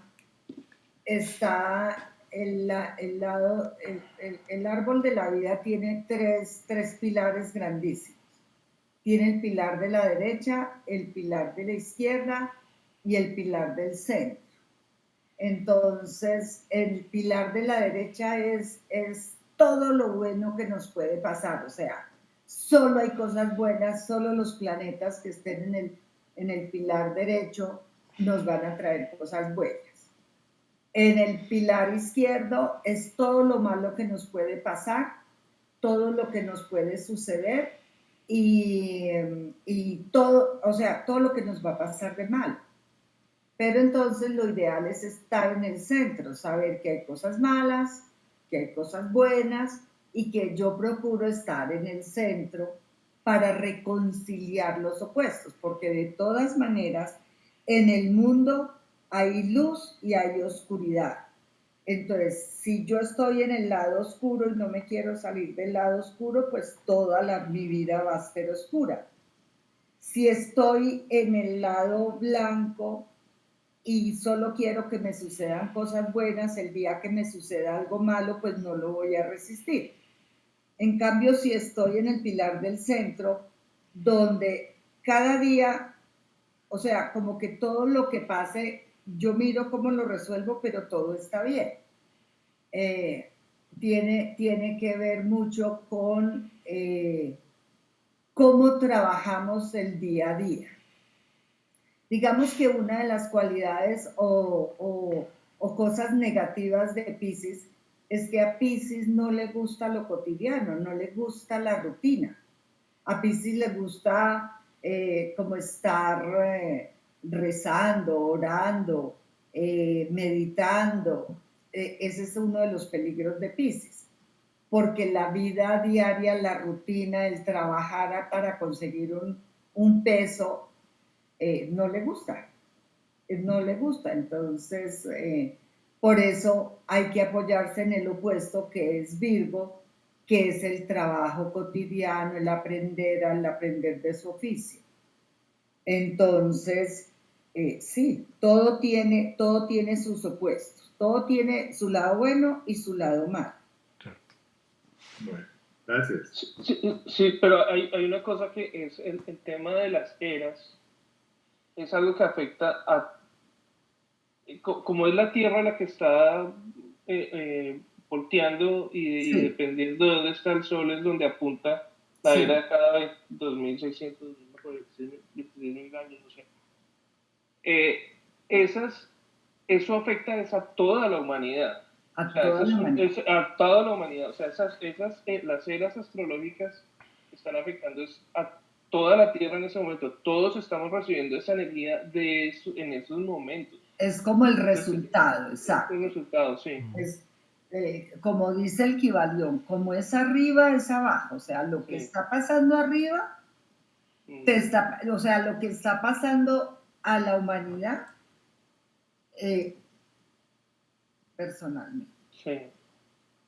está el árbol de la vida tiene tres pilares grandísimos. Tiene el pilar de la derecha, el pilar de la izquierda y el pilar del centro. Entonces, el pilar de la derecha es todo lo bueno que nos puede pasar, o sea, solo hay cosas buenas, solo los planetas que estén en el pilar derecho nos van a traer cosas buenas. En el pilar izquierdo es todo lo malo que nos puede pasar, todo lo que nos puede suceder y todo, o sea, todo lo que nos va a pasar de mal. Pero entonces lo ideal es estar en el centro, saber que hay cosas malas, que hay cosas buenas y que yo procuro estar en el centro para reconciliar los opuestos, porque de todas maneras en el mundo hay luz y hay oscuridad. Entonces, si yo estoy en el lado oscuro y no me quiero salir del lado oscuro, pues mi vida va a ser oscura. Si estoy en el lado blanco y solo quiero que me sucedan cosas buenas, el día que me suceda algo malo, pues no lo voy a resistir. En cambio, si estoy en el pilar del centro, donde cada día, o sea, como que todo lo que pase, yo miro cómo lo resuelvo, pero todo está bien. Tiene que ver mucho con cómo trabajamos el día a día. Digamos que una de las cualidades o cosas negativas de Piscis es que a Piscis no le gusta lo cotidiano, no le gusta la rutina. A Piscis le gusta como estar rezando, orando, meditando. Ese es uno de los peligros de Piscis, porque la vida diaria, la rutina, el trabajar para conseguir un peso, no le gusta, no le gusta. Entonces, por eso hay que apoyarse en el opuesto que es Virgo, que es el trabajo cotidiano, el aprender de su oficio. Entonces, sí, todo tiene sus opuestos, todo tiene su lado bueno y su lado malo. Bueno, gracias. Sí, pero hay una cosa que es el tema de las eras, es algo que afecta a, como es la Tierra la que está volteando y Sí, dependiendo de dónde está el Sol es donde apunta la sí, era cada vez 2600, 26.000 años, no sé. Eh, esas, eso afecta a toda la humanidad. O a sea, toda la humanidad. a toda la humanidad. O sea, las eras astrológicas están afectando a toda la Tierra en ese momento. Todos estamos recibiendo esa energía en esos momentos. Es como el Entonces, resultado, este exacto. resultado, sí. Es, como dice el Kybalión, como es arriba, es abajo. O sea, lo que Sí. está pasando arriba, o sea, lo que está pasando a la humanidad, personalmente. Sí.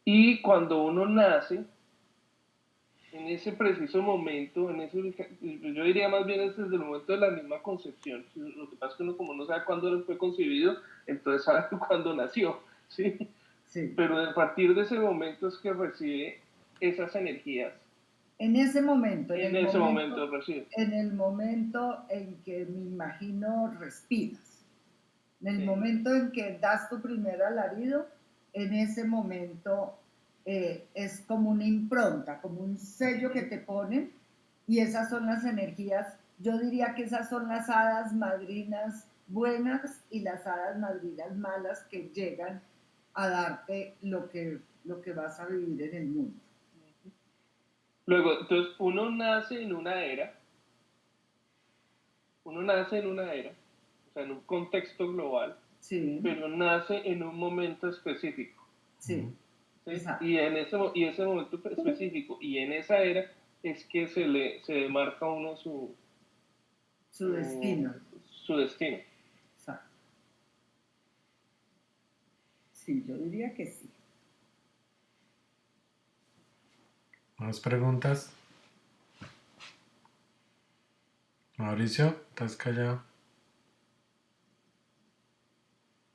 Y cuando uno nace, en ese preciso momento, yo diría más bien es desde el momento de la misma concepción. Lo que pasa es que uno como no sabe cuándo fue concebido, entonces sabe cuándo nació, ¿sí? Sí. Pero a partir de ese momento es que recibe esas energías. En ese momento, En ese momento recibe. en el momento en que me imagino respiras, en el Sí. momento en que das tu primer alarido, en ese momento es como una impronta, como un sello que te ponen, y esas son las energías. Yo diría que esas son las hadas madrinas buenas y las hadas madrinas malas que llegan a darte lo que vas a vivir en el mundo. Luego, entonces uno nace en una era, o sea, en un contexto global, Sí, pero nace en un momento específico. sí, ¿Sí? exacto. Y ese momento específico y en esa era es que se demarca uno Su destino. su destino. Exacto. Sí, yo diría que sí. ¿Más preguntas? Mauricio, ¿estás callado?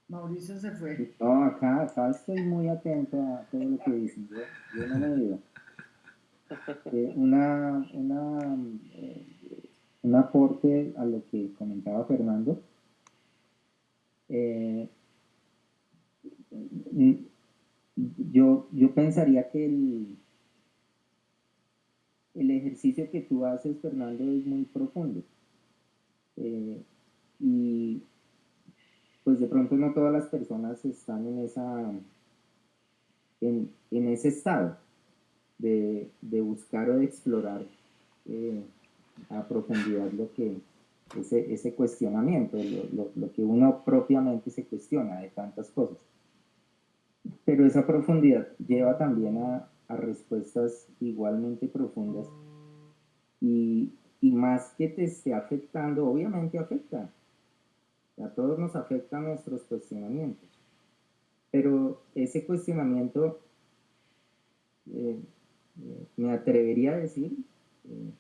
Mauricio se fue. No, acá estoy muy atento a todo lo que dicen. Yo no me he ido. Un aporte a lo que comentaba Fernando. Eh, yo pensaría que el ejercicio que tú haces, Fernando, es muy profundo. Y pues de pronto no todas las personas están en ese estado de buscar o de explorar a profundidad ese cuestionamiento, lo que uno propiamente se cuestiona de tantas cosas. Pero esa profundidad lleva también a respuestas igualmente profundas y más que te esté afectando, obviamente afecta. A todos nos afectan nuestros cuestionamientos. Pero ese cuestionamiento, me atrevería a decir, eh,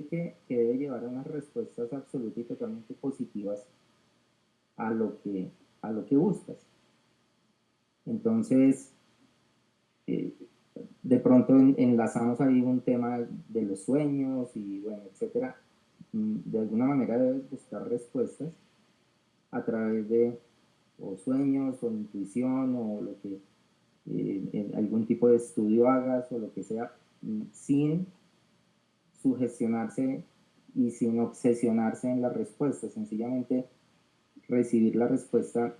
que debe llevar a unas respuestas absolutamente y totalmente positivas a lo que buscas. Entonces, de pronto enlazamos ahí un tema de los sueños y bueno, etcétera. De alguna manera debes buscar respuestas a través de o sueños o intuición o lo que en algún tipo de estudio hagas o lo que sea, sin sugestionarse y sin obsesionarse en la respuesta, sencillamente recibir la respuesta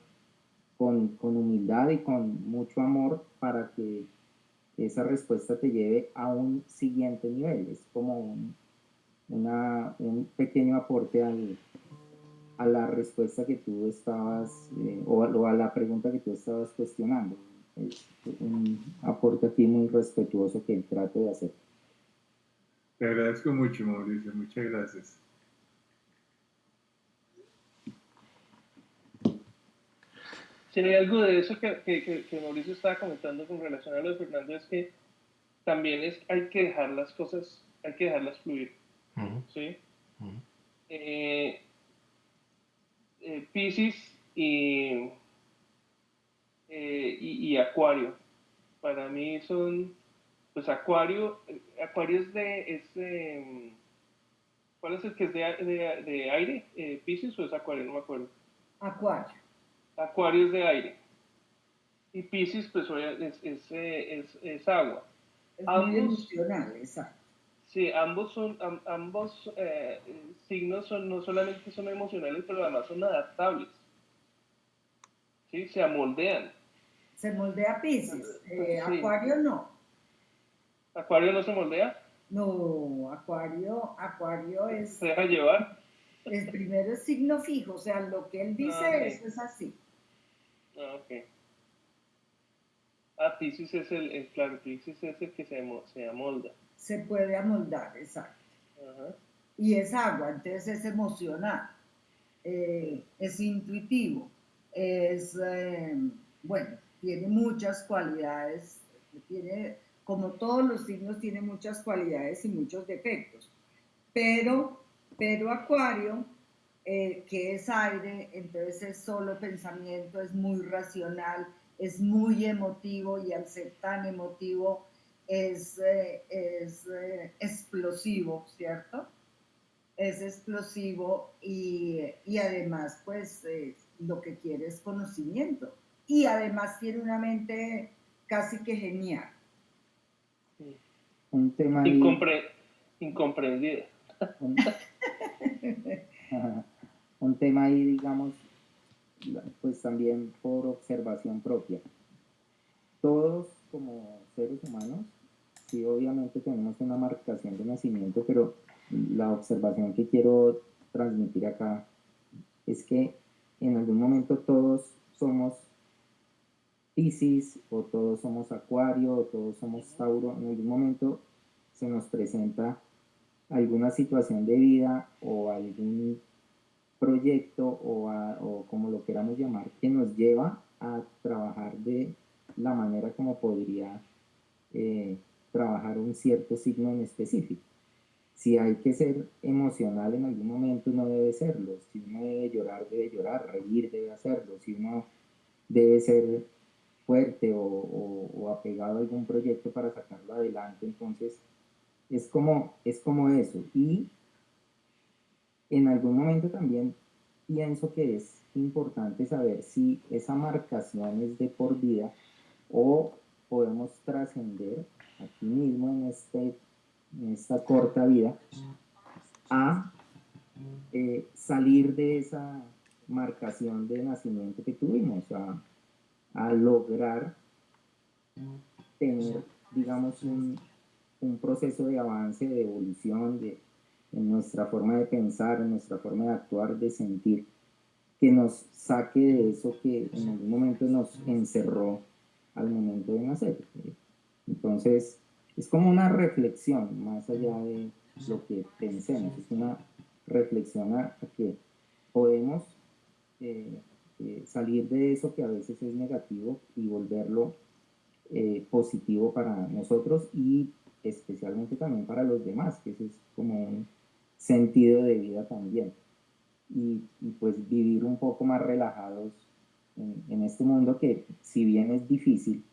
con humildad y con mucho amor para que esa respuesta te lleve a un siguiente nivel. Es como un pequeño aporte a la respuesta que tú estabas, o a la pregunta que tú estabas cuestionando. Es un aporte aquí muy respetuoso que trato de hacer. Te agradezco mucho, Mauricio. Muchas gracias. Si hay algo de eso que Mauricio estaba comentando con relación a lo de Fernando, es que también hay que dejar las cosas, hay que dejarlas fluir. ¿Sí? Piscis y Acuario. Para mí son, pues Acuario ¿cuál es el que es de aire? ¿Piscis o es Acuario? No me acuerdo. Acuario. Acuario es de aire. Y Piscis, pues es agua. Es muy emocional, exacto. Sí, ambos signos no solamente son emocionales, pero además son adaptables. ¿Sí? Se amoldean. Se moldea Piscis, Sí. Acuario no. ¿Acuario no se moldea? No, Acuario es... ¿Se deja llevar? El primero es signo fijo, o sea, lo que él dice, Okay. eso es así. Ok. Piscis es claro, Piscis es el que se amolda. Se puede amoldar, exacto. Ajá. Y es agua, entonces es emocional, es intuitivo, bueno, tiene muchas cualidades, como todos los signos, tiene muchas cualidades y muchos defectos. Pero Acuario, que es aire, entonces es solo pensamiento, es muy racional, es muy emotivo y al ser tan emotivo es explosivo, ¿cierto? Es explosivo y además pues lo que quiere es conocimiento y además tiene una mente casi que genial. Sí. Un tema ahí, incomprendida. un tema ahí, digamos, pues también por observación propia. Todos como seres humanos, sí, obviamente tenemos una marcación de nacimiento, pero la observación que quiero transmitir acá es que en algún momento todos somos Piscis, o todos somos Acuario, o todos somos Tauro. En algún momento se nos presenta alguna situación de vida o algún proyecto o como lo queramos llamar, que nos lleva a trabajar de la manera como podría trabajar un cierto signo en específico. Si hay que ser emocional en algún momento, uno debe serlo. Si uno debe llorar, reír debe hacerlo. Si uno debe ser fuerte o apegado a algún proyecto para sacarlo adelante, entonces es como eso. Y en algún momento también pienso que es importante saber si esa marcación es de por vida o podemos trascender aquí mismo en esta corta vida, a salir de esa marcación de nacimiento que tuvimos, a lograr tener, digamos, un proceso de avance, de evolución en nuestra forma de pensar, en nuestra forma de actuar, de sentir, que nos saque de eso que en algún momento nos encerró al momento de nacer. Entonces, es como una reflexión, más allá de lo que pensemos, es una reflexión a que podemos salir de eso que a veces es negativo y volverlo positivo para nosotros y especialmente también para los demás, que ese es como un sentido de vida también. Y pues vivir un poco más relajados en este mundo que si bien es difícil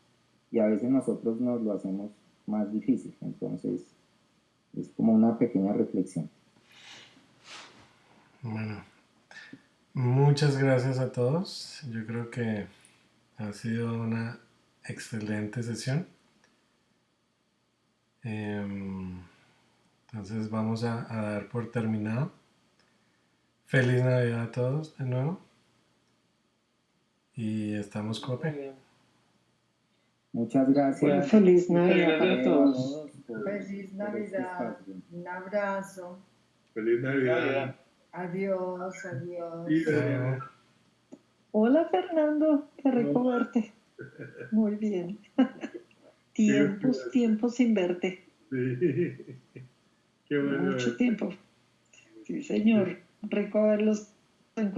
y a veces nosotros nos lo hacemos más difícil, entonces es como una pequeña reflexión. Bueno, muchas gracias a todos. Yo creo que ha sido una excelente sesión. Entonces vamos a dar por terminado. Feliz Navidad a todos de nuevo. Y estamos Muy cope. bien. Muchas Bueno, gracias. feliz Muchas Navidad gracias para a todos. todos. Feliz Por este Navidad, espacio. un abrazo. Feliz Navidad. Navidad. Adiós, adiós. Y Chao. Hola Fernando, qué rico verte. Muy bien. Tiempos sin verte. Sí. Qué bueno. Mucho tiempo. Sí, señor. Rico verlos